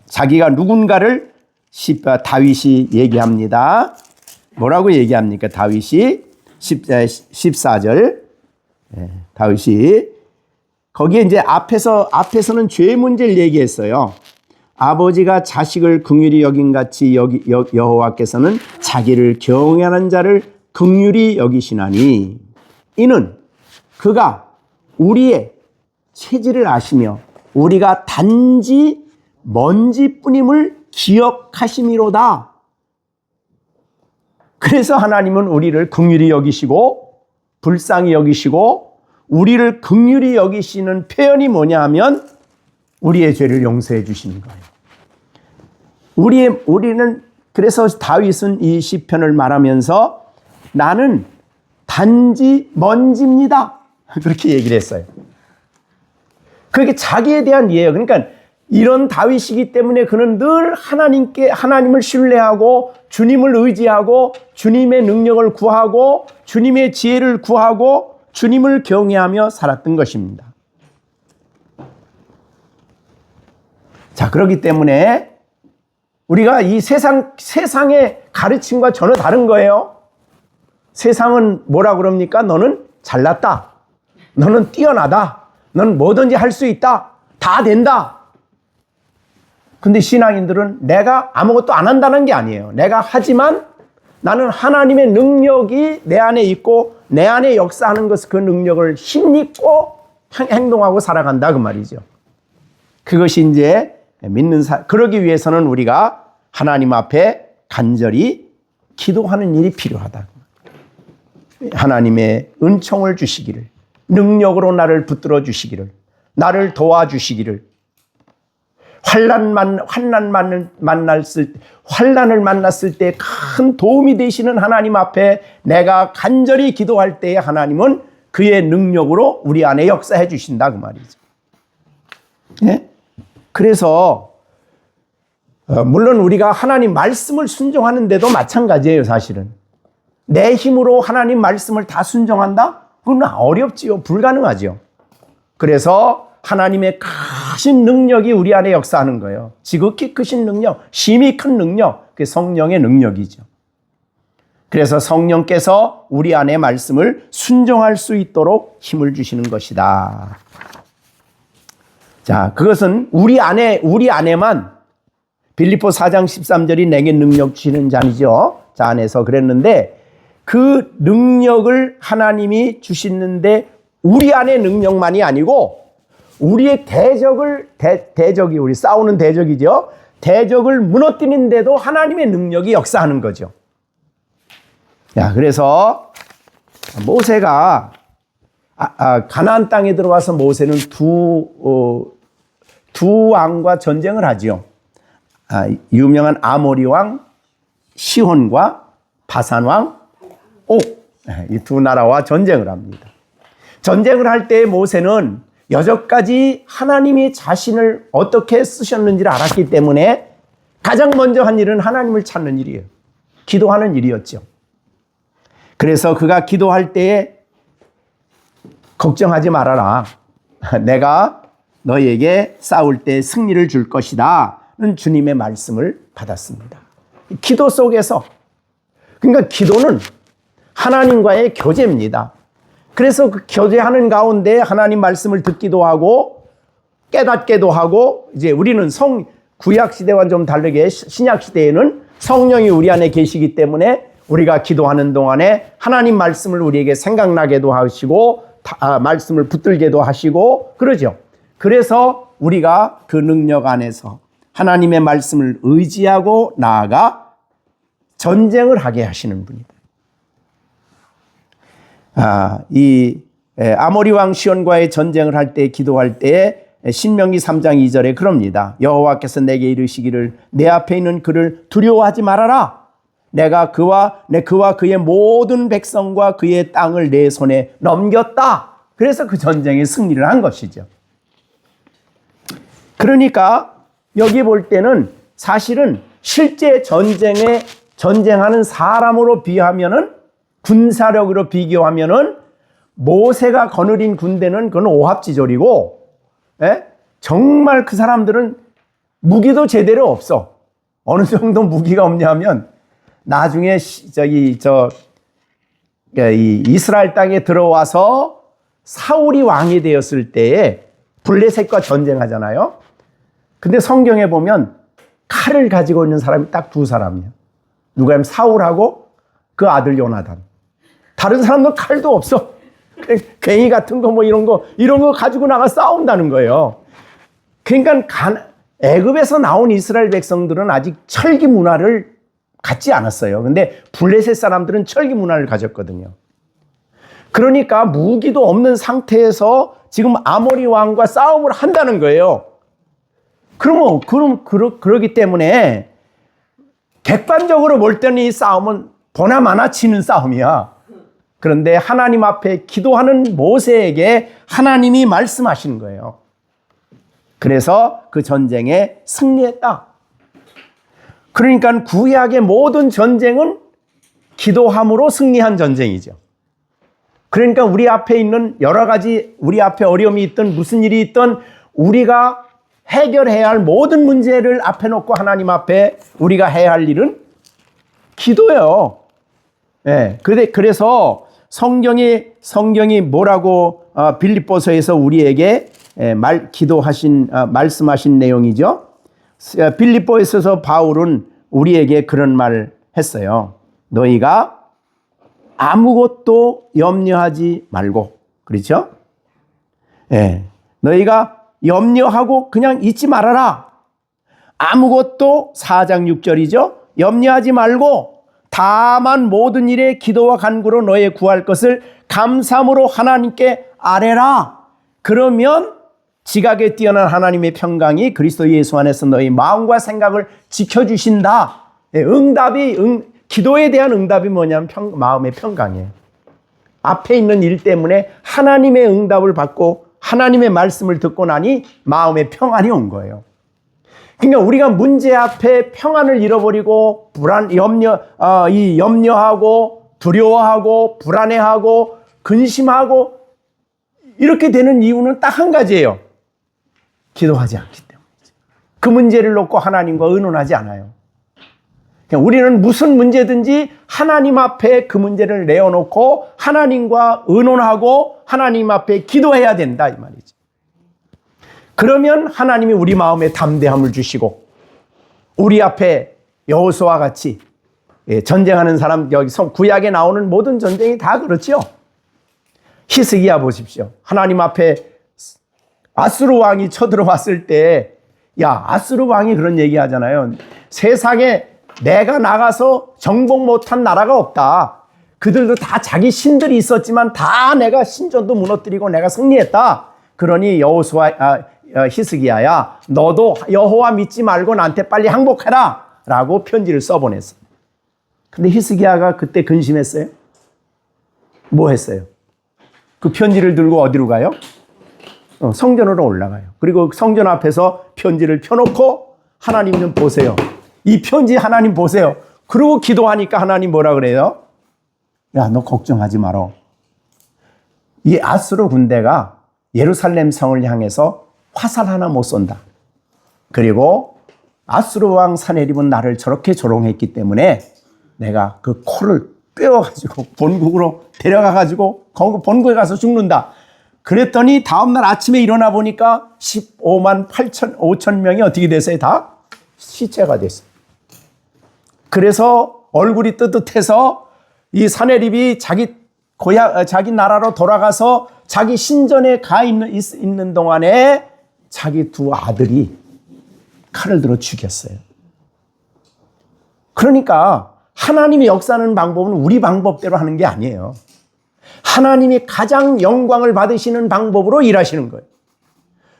S1: 자기가 누군가를 다윗이 얘기합니다. 뭐라고 얘기합니까? 다윗이 14절. 다윗이 거기에 이제 앞에서는 죄 문제를 얘기했어요. 아버지가 자식을 긍휼히 여긴 같이 여호와께서는 자기를 경외하는 자를 긍휼히 여기시나니, 이는 그가 우리의 체질을 아시며 우리가 단지 먼지뿐임을 기억하심이로다. 그래서 하나님은 우리를 긍휼히 여기시고 불쌍히 여기시고, 우리를 긍휼히 여기시는 표현이 뭐냐 하면 우리의 죄를 용서해 주시는 거예요. 우리는 그래서 다윗은 이 시편을 말하면서 나는 단지 먼지입니다. 그렇게 얘기를 했어요. 그게 자기에 대한 이해예요. 그러니까 이런 다윗이기 때문에 그는 늘 하나님을 신뢰하고 주님을 의지하고 주님의 능력을 구하고 주님의 지혜를 구하고 주님을 경외하며 살았던 것입니다. 자, 그렇기 때문에 우리가 이 세상의 가르침과 전혀 다른 거예요. 세상은 뭐라 그럽니까? 너는 잘났다. 너는 뛰어나다. 너는 뭐든지 할 수 있다. 다 된다. 근데 신앙인들은 내가 아무것도 안 한다는 게 아니에요. 내가 하지만 나는 하나님의 능력이 내 안에 있고 내 안에 역사하는 것을, 그 능력을 힘입고 행동하고 살아간다 그 말이죠. 그것이 이제 그러기 위해서는 우리가 하나님 앞에 간절히 기도하는 일이 필요하다. 하나님의 은총을 주시기를, 능력으로 나를 붙들어 주시기를, 나를 도와주시기를, 환난을 만났을 때 큰 도움이 되시는 하나님 앞에 내가 간절히 기도할 때에 하나님은 그의 능력으로 우리 안에 역사해 주신다 그 말이죠. 네? 그래서 물론 우리가 하나님 말씀을 순종하는데도 마찬가지예요. 사실은 내 힘으로 하나님 말씀을 다 순종한다? 그건 어렵지요. 불가능하죠. 그래서 하나님의 크신 능력이 우리 안에 역사하는 거예요. 지극히 크신 능력, 심히 큰 능력, 그게 성령의 능력이죠. 그래서 성령께서 우리 안에 말씀을 순종할 수 있도록 힘을 주시는 것이다. 자, 그것은 우리 안에만, 빌립보 4장 13절이 내게 능력 주시는 자니죠. 자, 안에서 그랬는데 그 능력을 하나님이 주시는데 우리 안의 능력만이 아니고 우리의 대적이 우리 싸우는 대적이죠. 대적을 무너뜨리는데도 하나님의 능력이 역사하는 거죠. 야, 그래서 모세가 가나안 땅에 들어와서 모세는 두 왕과 전쟁을 하지요. 유명한 아모리 왕 시혼과 바산 왕 옥, 이 두 나라와 전쟁을 합니다. 전쟁을 할 때 모세는 여태까지 하나님이 자신을 어떻게 쓰셨는지를 알았기 때문에 가장 먼저 한 일은 하나님을 찾는 일이에요. 기도하는 일이었죠. 그래서 그가 기도할 때에 걱정하지 말아라. 내가 너에게 싸울 때 승리를 줄 것이다. 는 주님의 말씀을 받았습니다. 기도 속에서, 그러니까 기도는 하나님과의 교제입니다. 그래서 그 교제하는 가운데 하나님 말씀을 듣기도 하고 깨닫기도 하고, 이제 우리는 구약 시대와 좀 다르게 신약 시대에는 성령이 우리 안에 계시기 때문에 우리가 기도하는 동안에 하나님 말씀을 우리에게 생각나게도 하시고 말씀을 붙들게도 하시고 그러죠. 그래서 우리가 그 능력 안에서 하나님의 말씀을 의지하고 나아가 전쟁을 하게 하시는 분이다. 이 아모리 왕 시온과의 전쟁을 할 때 기도할 때 신명기 3장 2절에 그럽니다. 여호와께서 내게 이르시기를 내 앞에 있는 그를 두려워하지 말아라. 내가 그와 그의 모든 백성과 그의 땅을 내 손에 넘겼다. 그래서 그 전쟁에 승리를 한 것이죠. 그러니까 여기 볼 때는 사실은 실제 전쟁하는 사람으로 비하면은 군사력으로 비교하면은 모세가 거느린 군대는 그건 오합지졸이고, 정말 그 사람들은 무기도 제대로 없어. 어느 정도 무기가 없냐면 나중에 이 이스라엘 땅에 들어와서 사울이 왕이 되었을 때에 블레셋과 전쟁하잖아요. 근데 성경에 보면 칼을 가지고 있는 사람이 딱 두 사람이에요. 누가 하면 사울하고 그 아들 요나단. 다른 사람도 칼도 없어. 괭이 같은 거 이런 거 가지고 나가 싸운다는 거예요. 그러니까 애굽에서 나온 이스라엘 백성들은 아직 철기 문화를 갖지 않았어요. 근데 블레셋 사람들은 철기 문화를 가졌거든요. 그러니까 무기도 없는 상태에서 지금 아모리 왕과 싸움을 한다는 거예요. 그러기 때문에 객관적으로 볼 때는 이 싸움은 보나마나 치는 싸움이야. 그런데 하나님 앞에 기도하는 모세에게 하나님이 말씀하시는 거예요. 그래서 그 전쟁에 승리했다. 그러니까 구약의 모든 전쟁은 기도함으로 승리한 전쟁이죠. 그러니까 우리 앞에 있는 여러 가지, 우리 앞에 어려움이 있든 무슨 일이 있든 우리가 해결해야 할 모든 문제를 앞에 놓고 하나님 앞에 우리가 해야 할 일은 기도예요. 그래서 성경이 뭐라고 빌립보서에서 우리에게 말씀하신 내용이죠. 빌립보에서 바울은 우리에게 그런 말을 했어요. 너희가 아무것도 염려하지 말고, 그렇죠? 너희가 염려하고 그냥 잊지 말아라. 아무것도 4장 6절이죠. 염려하지 말고 다만 모든 일에 기도와 간구로 너의 구할 것을 감사함으로 하나님께 아뢰라. 그러면 지각에 뛰어난 하나님의 평강이 그리스도 예수 안에서 너희 마음과 생각을 지켜주신다. 기도에 대한 응답이 뭐냐면 마음의 평강이에요. 앞에 있는 일 때문에 하나님의 응답을 받고 하나님의 말씀을 듣고 나니 마음의 평안이 온 거예요. 그러니까 우리가 문제 앞에 평안을 잃어버리고 염려하고 두려워하고 불안해하고 근심하고 이렇게 되는 이유는 딱 한 가지예요. 기도하지 않기 때문이죠. 그 문제를 놓고 하나님과 의논하지 않아요. 그냥 우리는 무슨 문제든지 하나님 앞에 그 문제를 내어놓고 하나님과 의논하고 하나님 앞에 기도해야 된다 이 말이죠. 그러면 하나님이 우리 마음에 담대함을 주시고 우리 앞에 여호수아와 같이 전쟁하는 사람, 여기 구약에 나오는 모든 전쟁이 다 그렇죠. 히스기야 보십시오. 하나님 앞에 아수르 왕이 쳐들어왔을 때, 아수르 왕이 그런 얘기 하잖아요. 세상에 내가 나가서 정복 못한 나라가 없다. 그들도 다 자기 신들이 있었지만 다 내가 신전도 무너뜨리고 내가 승리했다. 그러니 히스기야야, 너도 여호와 믿지 말고 나한테 빨리 항복해라 라고 편지를 써보냈어요. 근데 히스기야가 그때 근심했어요? 뭐 했어요? 그 편지를 들고 어디로 가요? 성전으로 올라가요. 그리고 성전 앞에서 편지를 펴놓고 하나님 좀 보세요. 이 편지 하나님 보세요. 그리고 기도하니까 하나님 뭐라 그래요? 야, 너 걱정하지 마라. 이 아수르 군대가 예루살렘 성을 향해서 화살 하나 못 쏜다. 그리고 아수르 왕 사네립은 나를 저렇게 조롱했기 때문에 내가 그 코를 꿰어가지고 본국으로 데려가가지고 본국에 가서 죽는다. 그랬더니 다음날 아침에 일어나 보니까 15만 5천 명이 어떻게 됐어요? 다 시체가 됐어요. 그래서 얼굴이 뜨뜻해서 이 사네립이 자기 나라로 돌아가서 자기 신전에 있는 동안에 자기 두 아들이 칼을 들어 죽였어요. 그러니까 하나님이 역사하는 방법은 우리 방법대로 하는 게 아니에요. 하나님이 가장 영광을 받으시는 방법으로 일하시는 거예요.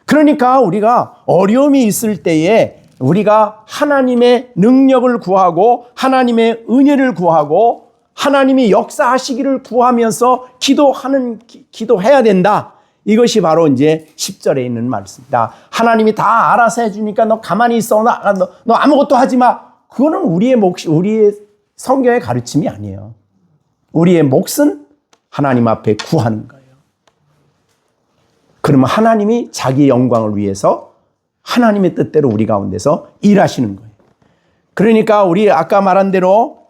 S1: 그러니까 우리가 어려움이 있을 때에 우리가 하나님의 능력을 구하고 하나님의 은혜를 구하고 하나님이 역사하시기를 구하면서 기도해야 된다. 이것이 바로 이제 10절에 있는 말씀이다. 하나님이 다 알아서 해주니까 너 가만히 있어. 너 아무것도 하지 마. 그거는 우리의 성경의 가르침이 아니에요. 우리의 몫은 하나님 앞에 구하는 거예요. 그러면 하나님이 자기 영광을 위해서 하나님의 뜻대로 우리 가운데서 일하시는 거예요. 그러니까 우리 아까 말한 대로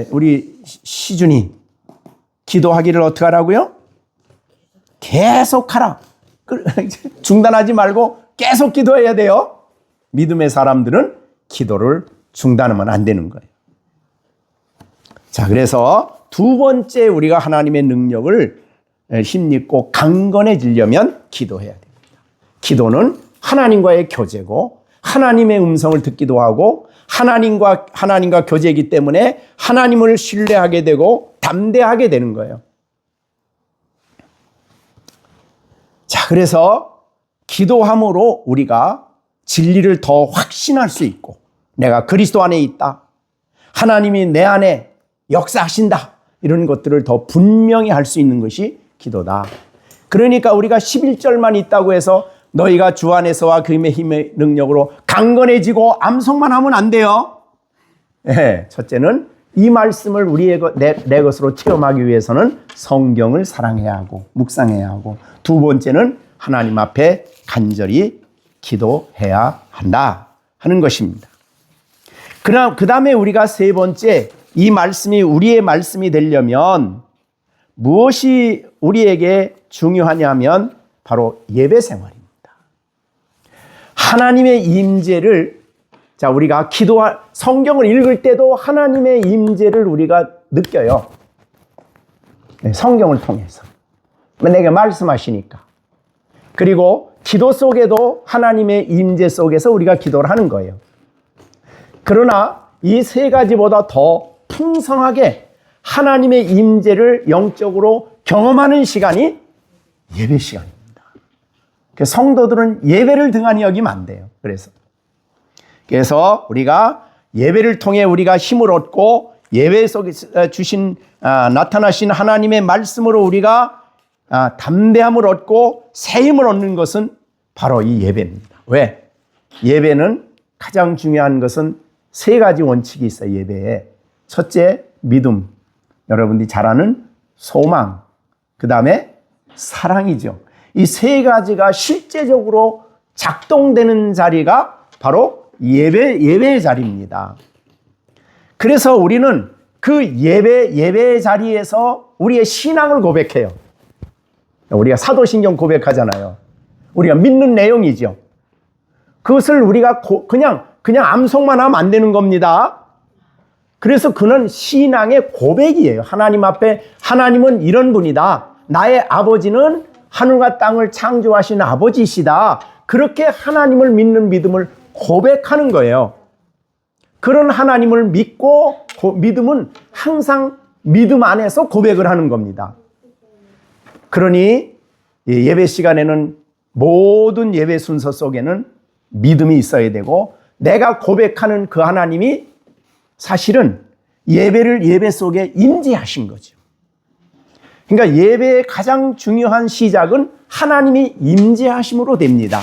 S1: 우리 시준이 기도하기를 어떻게 하라고요? 계속하라. 중단하지 말고 계속 기도해야 돼요. 믿음의 사람들은 기도를 중단하면 안 되는 거예요. 자, 그래서 두 번째 우리가 하나님의 능력을 힘입고 강건해지려면 기도해야 됩니다. 기도는 하나님과의 교제고 하나님의 음성을 듣기도 하고 하나님과 교제이기 때문에 하나님을 신뢰하게 되고 담대하게 되는 거예요. 자, 그래서 기도함으로 우리가 진리를 더 확신할 수 있고 내가 그리스도 안에 있다. 하나님이 내 안에 역사하신다. 이런 것들을 더 분명히 할 수 있는 것이 기도다. 그러니까 우리가 11절만 있다고 해서 너희가 주 안에서와 그림의 힘의 능력으로 강건해지고 암송만 하면 안 돼요. 네, 첫째는 이 말씀을 내 것으로 체험하기 위해서는 성경을 사랑해야 하고 묵상해야 하고 두 번째는 하나님 앞에 간절히 기도해야 한다 하는 것입니다. 그 다음에 우리가 세 번째 이 말씀이 우리의 말씀이 되려면 무엇이 우리에게 중요하냐면 바로 예배 생활입니다. 하나님의 임재를 우리가 성경을 읽을 때도 하나님의 임재를 우리가 느껴요. 성경을 통해서 내게 말씀하시니까. 그리고 기도 속에도 하나님의 임재 속에서 우리가 기도를 하는 거예요. 그러나 이 세 가지보다 더 풍성하게 하나님의 임재를 영적으로 경험하는 시간이 예배 시간입니다. 성도들은 예배를 등한히 여기면 안 돼요. 그래서 우리가 예배를 통해 우리가 힘을 얻고 예배 속에 나타나신 하나님의 말씀으로 우리가 담대함을 얻고 새 힘을 얻는 것은 바로 이 예배입니다. 왜? 예배는 가장 중요한 것은 세 가지 원칙이 있어요. 예배에. 첫째, 믿음. 여러분들이 잘 아는 소망. 그 다음에 사랑이죠. 이 세 가지가 실제적으로 작동되는 자리가 바로 예배의 자리입니다. 그래서 우리는 그 예배의 자리에서 우리의 신앙을 고백해요. 우리가 사도신경 고백하잖아요. 우리가 믿는 내용이죠. 그것을 우리가 그냥 암송만 하면 안 되는 겁니다. 그래서 그는 신앙의 고백이에요. 하나님 앞에 하나님은 이런 분이다. 나의 아버지는 하늘과 땅을 창조하신 아버지시다. 그렇게 하나님을 믿는 믿음을 고백하는 거예요. 그런 하나님을 믿고 믿음은 항상 믿음 안에서 고백을 하는 겁니다. 그러니 예배 시간에는 모든 예배 순서 속에는 믿음이 있어야 되고 내가 고백하는 그 하나님이 사실은 예배를 예배 속에 임재하신 거죠. 그러니까 예배의 가장 중요한 시작은 하나님이 임재하심으로 됩니다.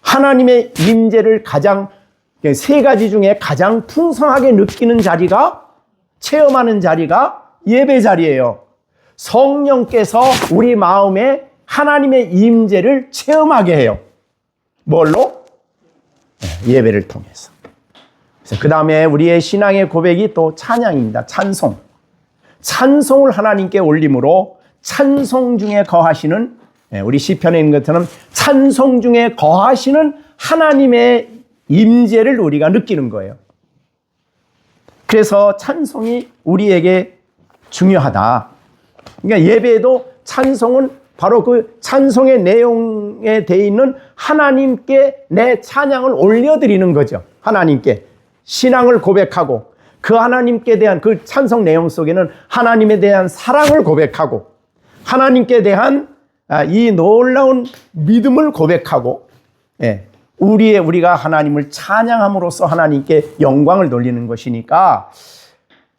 S1: 하나님의 임재를 가장 세 가지 중에 가장 풍성하게 느끼는 자리가 체험하는 자리가 예배 자리예요. 성령께서 우리 마음에 하나님의 임재를 체험하게 해요. 뭘로? 예배를 통해서. 그 다음에 우리의 신앙의 고백이 또 찬양입니다. 찬송. 찬송을 하나님께 올림으로 찬송 중에 거하시는, 우리 시편에 있는 것처럼 찬송 중에 거하시는 하나님의 임재를 우리가 느끼는 거예요. 그래서 찬송이 우리에게 중요하다. 그러니까 예배에도 찬송은 바로 그 찬송의 내용에 되어 있는 하나님께 내 찬양을 올려드리는 거죠. 하나님께 신앙을 고백하고 그 하나님께 대한 그 찬송 내용 속에는 하나님에 대한 사랑을 고백하고 하나님께 대한 이 놀라운 믿음을 고백하고 우리가 하나님을 찬양함으로써 하나님께 영광을 돌리는 것이니까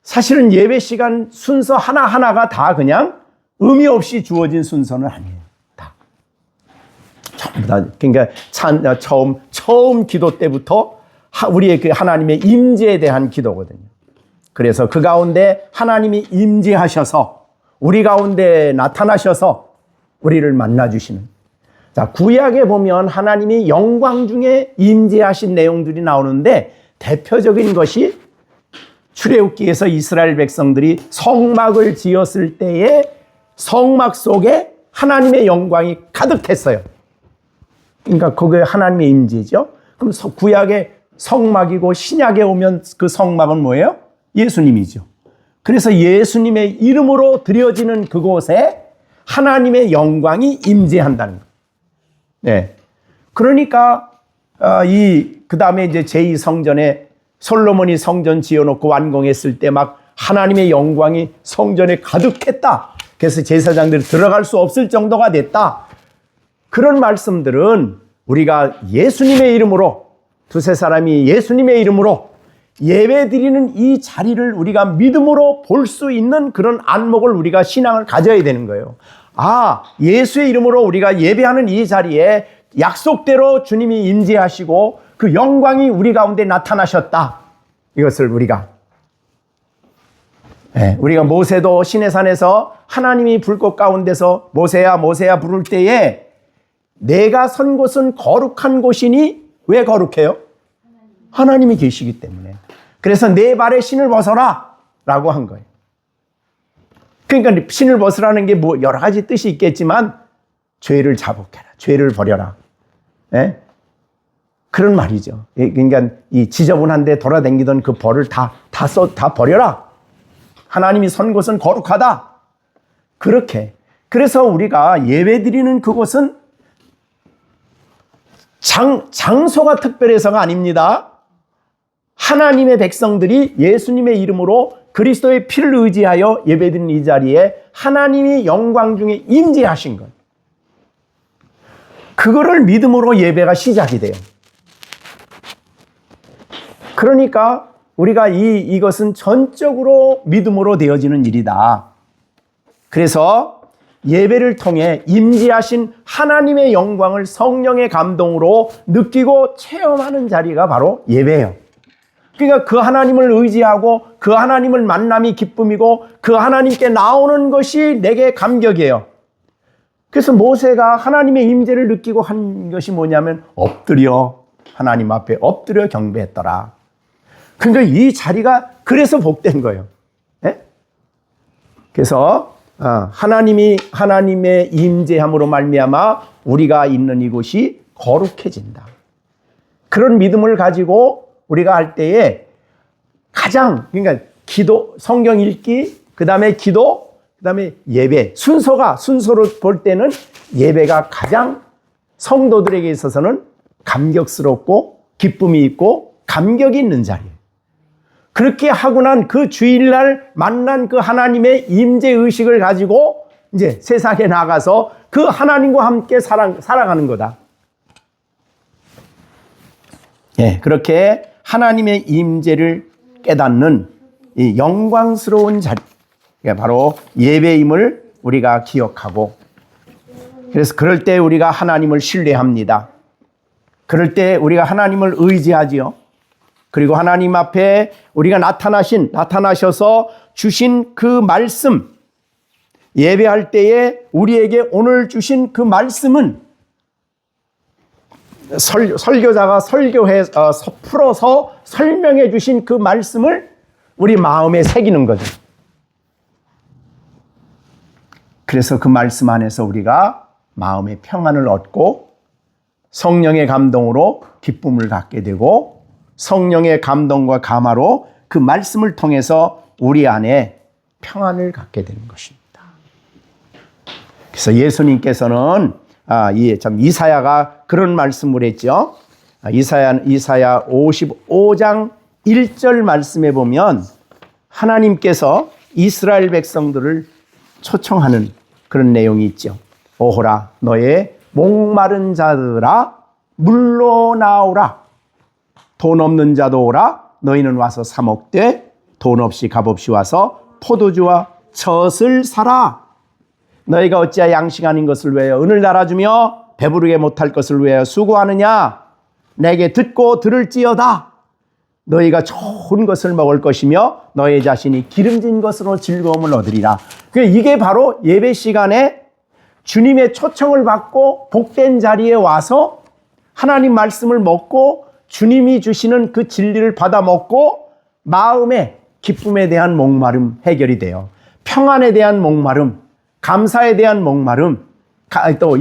S1: 사실은 예배 시간 순서 하나하나가 다 그냥 의미 없이 주어진 순서는 아니에요. 다. 전부 다. 그러니까 처음 기도 때부터 우리의 그 하나님의 임재에 대한 기도거든요. 그래서 그 가운데 하나님이 임재하셔서 우리 가운데 나타나셔서 우리를 만나주시는. 자, 구약에 보면 하나님이 영광 중에 임재하신 내용들이 나오는데 대표적인 것이 출애굽기에서 이스라엘 백성들이 성막을 지었을 때에 성막 속에 하나님의 영광이 가득했어요. 그러니까 그게 하나님의 임재죠. 그럼 구약의 성막이고 신약에 오면 그 성막은 뭐예요? 예수님이죠. 그래서 예수님의 이름으로 드려지는 그곳에 하나님의 영광이 임재한다는 거예요. 네. 그러니까 그 다음에 이제 제2성전에 솔로몬이 성전 지어놓고 완공했을 때 막 하나님의 영광이 성전에 가득했다. 그래서 제사장들이 들어갈 수 없을 정도가 됐다. 그런 말씀들은 우리가 예수님의 이름으로 두세 사람이 예수님의 이름으로 예배 드리는 이 자리를 우리가 믿음으로 볼 수 있는 그런 안목을 우리가 신앙을 가져야 되는 거예요. 예수의 이름으로 우리가 예배하는 이 자리에 약속대로 주님이 임재하시고 그 영광이 우리 가운데 나타나셨다. 이것을 우리가 모세도 시내산에서 하나님이 불꽃 가운데서 모세야 모세야 부를 때에 내가 선 곳은 거룩한 곳이니 왜 거룩해요? 하나님이 계시기 때문에. 그래서 내 발에 신을 벗어라 라고 한 거예요. 그러니까 신을 벗으라는 게 뭐 여러 가지 뜻이 있겠지만 죄를 자복해라. 죄를 버려라. 그런 말이죠. 그러니까 이 지저분한 데 돌아다니던 그 벌을 다 버려라. 하나님이 선 곳은 거룩하다. 그렇게. 그래서 우리가 예배 드리는 그곳은 장소가 특별해서가 아닙니다. 하나님의 백성들이 예수님의 이름으로 그리스도의 피를 의지하여 예배드리는 이 자리에 하나님이 영광 중에 임재하신 것. 그거를 믿음으로 예배가 시작이 돼요. 그러니까 우리가 이것은 전적으로 믿음으로 되어지는 일이다. 그래서 예배를 통해 임재하신 하나님의 영광을 성령의 감동으로 느끼고 체험하는 자리가 바로 예배예요. 그러니까 그 하나님을 의지하고 그 하나님을 만남이 기쁨이고 그 하나님께 나오는 것이 내게 감격이에요. 그래서 모세가 하나님의 임재를 느끼고 한 것이 뭐냐면 엎드려 하나님 앞에 엎드려 경배했더라. 그러니까 이 자리가 그래서 복된 거예요. 그래서 하나님의 임재함으로 말미암아 우리가 있는 이곳이 거룩해진다. 그런 믿음을 가지고 우리가 할 때에 가장 그러니까 기도, 성경 읽기, 그 다음에 기도, 그 다음에 예배 순서로 볼 때는 예배가 가장 성도들에게 있어서는 감격스럽고 기쁨이 있고 감격이 있는 자리예요. 그렇게 하고 난 그 주일날 만난 그 하나님의 임재 의식을 가지고 이제 세상에 나가서 그 하나님과 함께 살아가는 거다. 예, 그렇게 하나님의 임재를 깨닫는 이 영광스러운 자리, 바로 예배임을 우리가 기억하고, 그래서 그럴 때 우리가 하나님을 신뢰합니다. 그럴 때 우리가 하나님을 의지하지요. 그리고 하나님 앞에 우리가 나타나셔서 주신 그 말씀, 예배할 때에 우리에게 오늘 주신 그 말씀은 설교자가 풀어서 설명해 주신 그 말씀을 우리 마음에 새기는 거죠. 그래서 그 말씀 안에서 우리가 마음의 평안을 얻고 성령의 감동으로 기쁨을 갖게 되고 성령의 감동과 감화로 그 말씀을 통해서 우리 안에 평안을 갖게 되는 것입니다. 그래서 예수님께서는 이사야가 그런 말씀을 했죠. 이사야 55장 1절 말씀에 보면 하나님께서 이스라엘 백성들을 초청하는 그런 내용이 있죠. 오호라 너의 목마른 자들아 물로 나오라. 돈 없는 자도 오라. 너희는 와서 사 먹되 돈 없이 값없이 와서 포도주와 젖을 사라. 너희가 어찌하여 양식 아닌 것을 위하여 은을 달아주며 배부르게 못할 것을 위하여 수고하느냐. 내게 듣고 들을지어다. 너희가 좋은 것을 먹을 것이며 너희 자신이 기름진 것으로 즐거움을 얻으리라. 이게 바로 예배 시간에 주님의 초청을 받고 복된 자리에 와서 하나님 말씀을 먹고 주님이 주시는 그 진리를 받아 먹고 마음의 기쁨에 대한 목마름 해결이 돼요. 평안에 대한 목마름, 감사에 대한 목마름, 또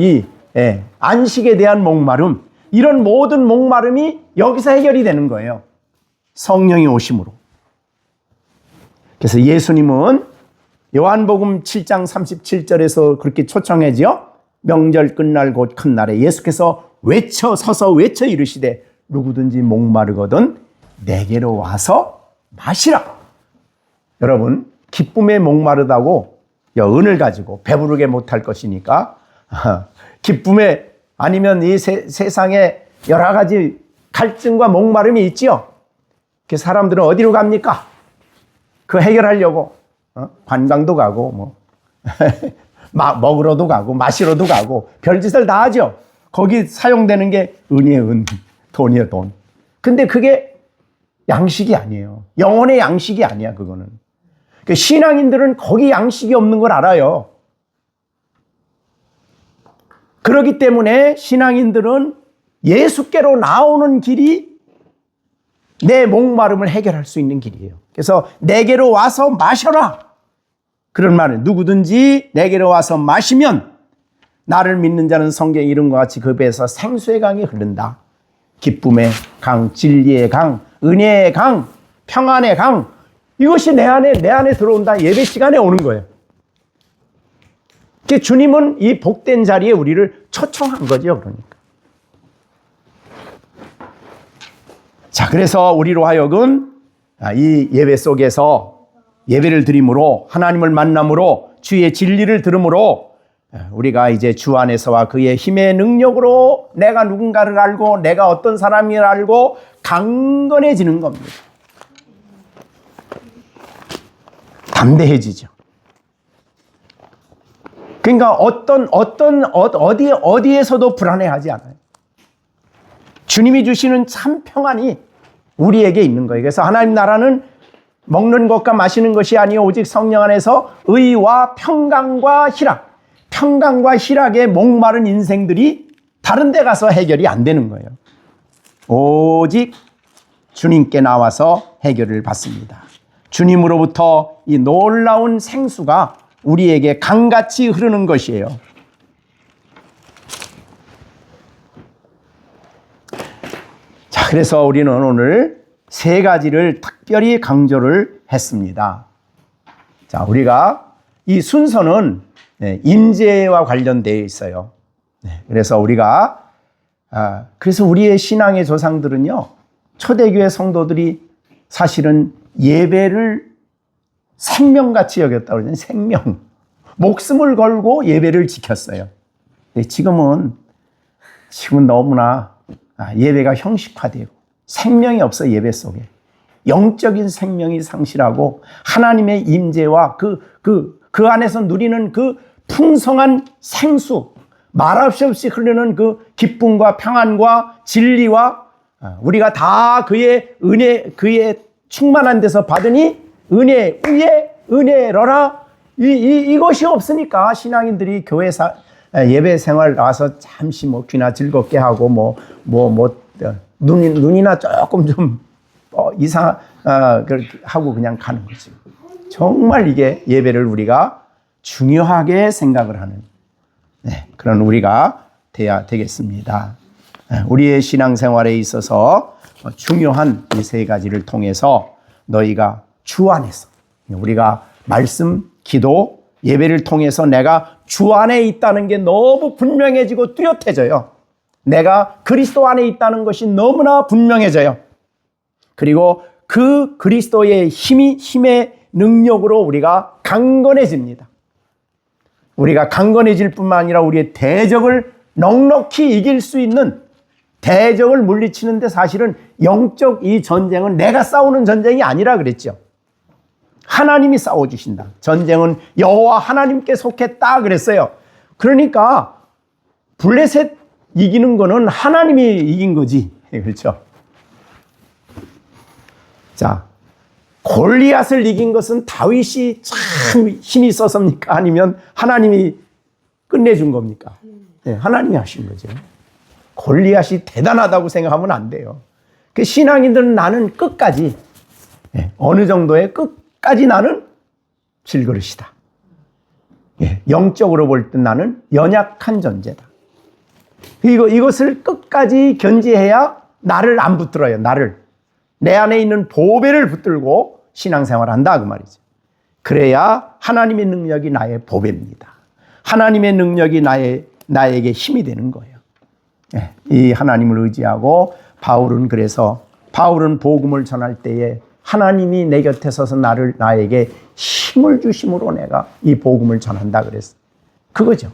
S1: 안식에 대한 목마름, 이런 모든 목마름이 여기서 해결이 되는 거예요. 성령이 오심으로. 그래서 예수님은 요한복음 7장 37절에서 그렇게 초청하지요. 명절 끝날 곧 큰 날에 예수께서 서서 외쳐 이르시되 누구든지 목마르거든 내게로 와서 마시라. 여러분, 기쁨에 목마르다고 은을 가지고 배부르게 못할 것이니까 기쁨에, 아니면 이 세상에 여러 가지 갈증과 목마름이 있지요. 그 사람들은 어디로 갑니까? 그 해결하려고 관광도 가고 먹으러도 가고 마시러도 가고 별짓을 다 하죠. 거기 사용되는 게 은이에요, 은. 돈이에요, 돈. 근데 그게 양식이 아니에요. 영혼의 양식이 아니야, 그거는. 신앙인들은 거기 양식이 없는 걸 알아요. 그렇기 때문에 신앙인들은 예수께로 나오는 길이 내 목마름을 해결할 수 있는 길이에요. 그래서 내게로 와서 마셔라. 그런 말은 누구든지 내게로 와서 마시면 나를 믿는 자는 성경 이름과 같이 그 배에서 생수의 강이 흐른다. 기쁨의 강, 진리의 강, 은혜의 강, 평안의 강, 이것이 내 안에 들어온다. 예배 시간에 오는 거예요. 주님은 이 복된 자리에 우리를 초청한 거죠. 그러니까. 자, 그래서 우리로 하여금 이 예배 속에서 예배를 드림으로, 하나님을 만남으로, 주의 진리를 들음으로 우리가 이제 주 안에서와 그의 힘의 능력으로 내가 누군가를 알고 내가 어떤 사람을 알고 강건해지는 겁니다. 담대해지죠. 그러니까 어디에서도 불안해하지 않아요. 주님이 주시는 참 평안이 우리에게 있는 거예요. 그래서 하나님 나라는 먹는 것과 마시는 것이 아니요 오직 성령 안에서 의와 평강과 희락, 평강과 희락에 목마른 인생들이 다른 데 가서 해결이 안 되는 거예요. 오직 주님께 나와서 해결을 받습니다. 주님으로부터 이 놀라운 생수가 우리에게 강같이 흐르는 것이에요. 자, 그래서 우리는 오늘 세 가지를 특별히 강조를 했습니다. 자, 우리가 이 순서는 임재와 관련되어 있어요. 그래서 그래서 우리의 신앙의 조상들은요, 초대교회 성도들이 사실은 예배를 생명같이 여겼다고 그러잖아요. 생명. 목숨을 걸고 예배를 지켰어요. 근데 지금은 너무나 예배가 형식화되고 생명이 없어. 예배 속에 영적인 생명이 상실하고 하나님의 임재와 그 안에서 누리는 그 풍성한 생수, 말없이 없이 흐르는 그 기쁨과 평안과 진리와 우리가 다 그의 은혜, 그의 충만한 데서 받으니 은혜 위에 은혜로라. 이것이 없으니까 신앙인들이 교회 예배 생활 와서 잠시 귀나 즐겁게 하고 눈이나 조금 좀 그렇게 하고 그냥 가는 거지. 정말 이게 예배를 우리가 중요하게 생각을 하는 그런 우리가 돼야 되겠습니다. 우리의 신앙생활에 있어서 중요한 이 세 가지를 통해서 너희가 주 안에서 우리가 말씀, 기도, 예배를 통해서 내가 주 안에 있다는 게 너무 분명해지고 뚜렷해져요. 내가 그리스도 안에 있다는 것이 너무나 분명해져요. 그리고 그 그리스도의 힘의 능력으로 우리가 강건해집니다. 우리가 강건해질 뿐만 아니라 우리의 대적을 넉넉히 이길 수 있는, 대적을 물리치는데 사실은 영적 이 전쟁은 내가 싸우는 전쟁이 아니라 그랬죠. 하나님이 싸워주신다. 전쟁은 여호와 하나님께 속했다 그랬어요. 그러니까 블레셋 이기는 거는 하나님이 이긴 거지. 그렇죠? 자, 골리앗을 이긴 것은 다윗이 참 힘이 있어서입니까? 아니면 하나님이 끝내준 겁니까? 네, 하나님이 하신 거죠. 골리앗이 대단하다고 생각하면 안 돼요. 그 신앙인들은 나는 끝까지, 어느 정도의 끝까지 나는 질그릇이다. 영적으로 볼 때 나는 연약한 존재다. 이것을 끝까지 견지해야 나를 안 붙들어요. 내 안에 있는 보배를 붙들고 신앙생활을 한다 그 말이죠. 그래야 하나님의 능력이 나의 보배입니다. 하나님의 능력이 나에게 힘이 되는 거예요. 이 하나님을 의지하고 바울은 복음을 전할 때에 하나님이 내 곁에 서서 나에게 힘을 주심으로 내가 이 복음을 전한다 그랬어요. 그거죠.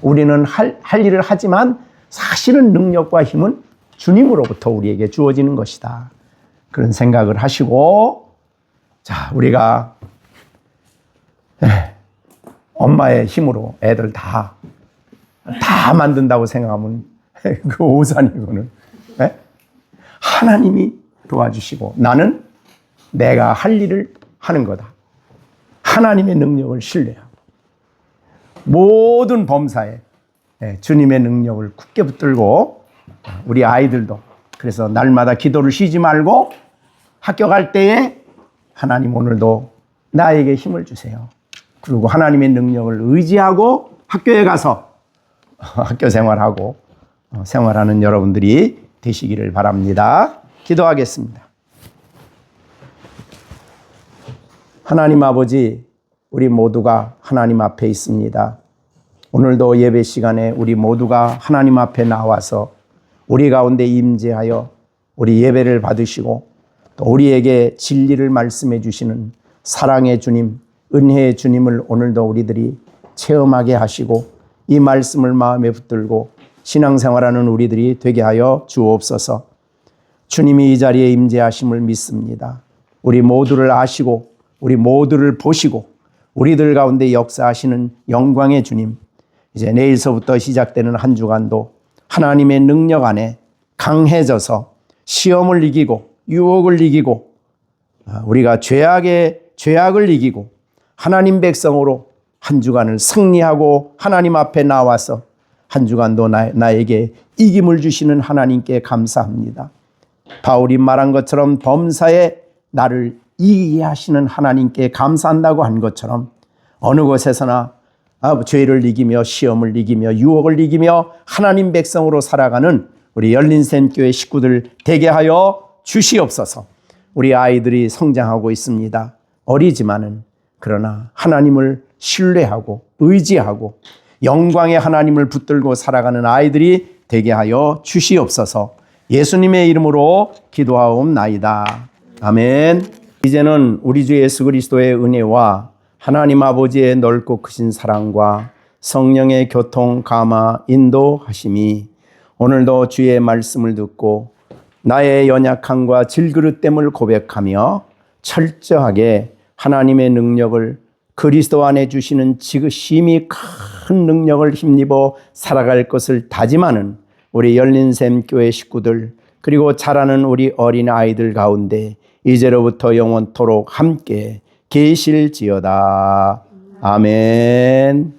S1: 우리는 할 일을 하지만 사실은 능력과 힘은 주님으로부터 우리에게 주어지는 것이다. 그런 생각을 하시고, 자, 우리가 엄마의 힘으로 애들 다 만든다고 생각하면 그 오산이고는 하나님이 도와주시고 나는 내가 할 일을 하는 거다. 하나님의 능력을 신뢰하고 모든 범사에 주님의 능력을 굳게 붙들고 우리 아이들도 그래서 날마다 기도를 쉬지 말고 학교 갈 때에 하나님 오늘도 나에게 힘을 주세요. 그리고 하나님의 능력을 의지하고 학교에 가서 학교 생활하고 생활하는 여러분들이 되시기를 바랍니다. 기도하겠습니다. 하나님 아버지, 우리 모두가 하나님 앞에 있습니다. 오늘도 예배 시간에 우리 모두가 하나님 앞에 나와서 우리 가운데 임재하여 우리 예배를 받으시고 또 우리에게 진리를 말씀해 주시는 사랑의 주님, 은혜의 주님을 오늘도 우리들이 체험하게 하시고 이 말씀을 마음에 붙들고 신앙생활하는 우리들이 되게 하여 주옵소서. 주님이 이 자리에 임재하심을 믿습니다. 우리 모두를 아시고 우리 모두를 보시고 우리들 가운데 역사하시는 영광의 주님, 이제 내일서부터 시작되는 한 주간도 하나님의 능력 안에 강해져서 시험을 이기고 유혹을 이기고 우리가 죄악을 이기고 하나님 백성으로 한 주간을 승리하고 하나님 앞에 나와서 한 주간도 나에게 이김을 주시는 하나님께 감사합니다. 바울이 말한 것처럼 범사에 나를 이기게 하시는 하나님께 감사한다고 한 것처럼 어느 곳에서나 죄를 이기며 시험을 이기며 유혹을 이기며 하나님 백성으로 살아가는 우리 열린샘교회 식구들 되게 하여 주시옵소서. 우리 아이들이 성장하고 있습니다. 어리지만은 그러나 하나님을 신뢰하고 의지하고 영광의 하나님을 붙들고 살아가는 아이들이 되게 하여 주시옵소서. 예수님의 이름으로 기도하옵나이다. 아멘. 이제는 우리 주 예수 그리스도의 은혜와 하나님 아버지의 넓고 크신 사랑과 성령의 교통, 감화, 인도하심이 오늘도 주의 말씀을 듣고 나의 연약함과 질그릇됨을 고백하며 철저하게 하나님의 능력을 그리스도 안에 주시는 지극히 큰 능력을 힘입어 살아갈 것을 다짐하는 우리 열린샘 교회 식구들 그리고 자라는 우리 어린 아이들 가운데 이제로부터 영원토록 함께 계실지어다. 아멘.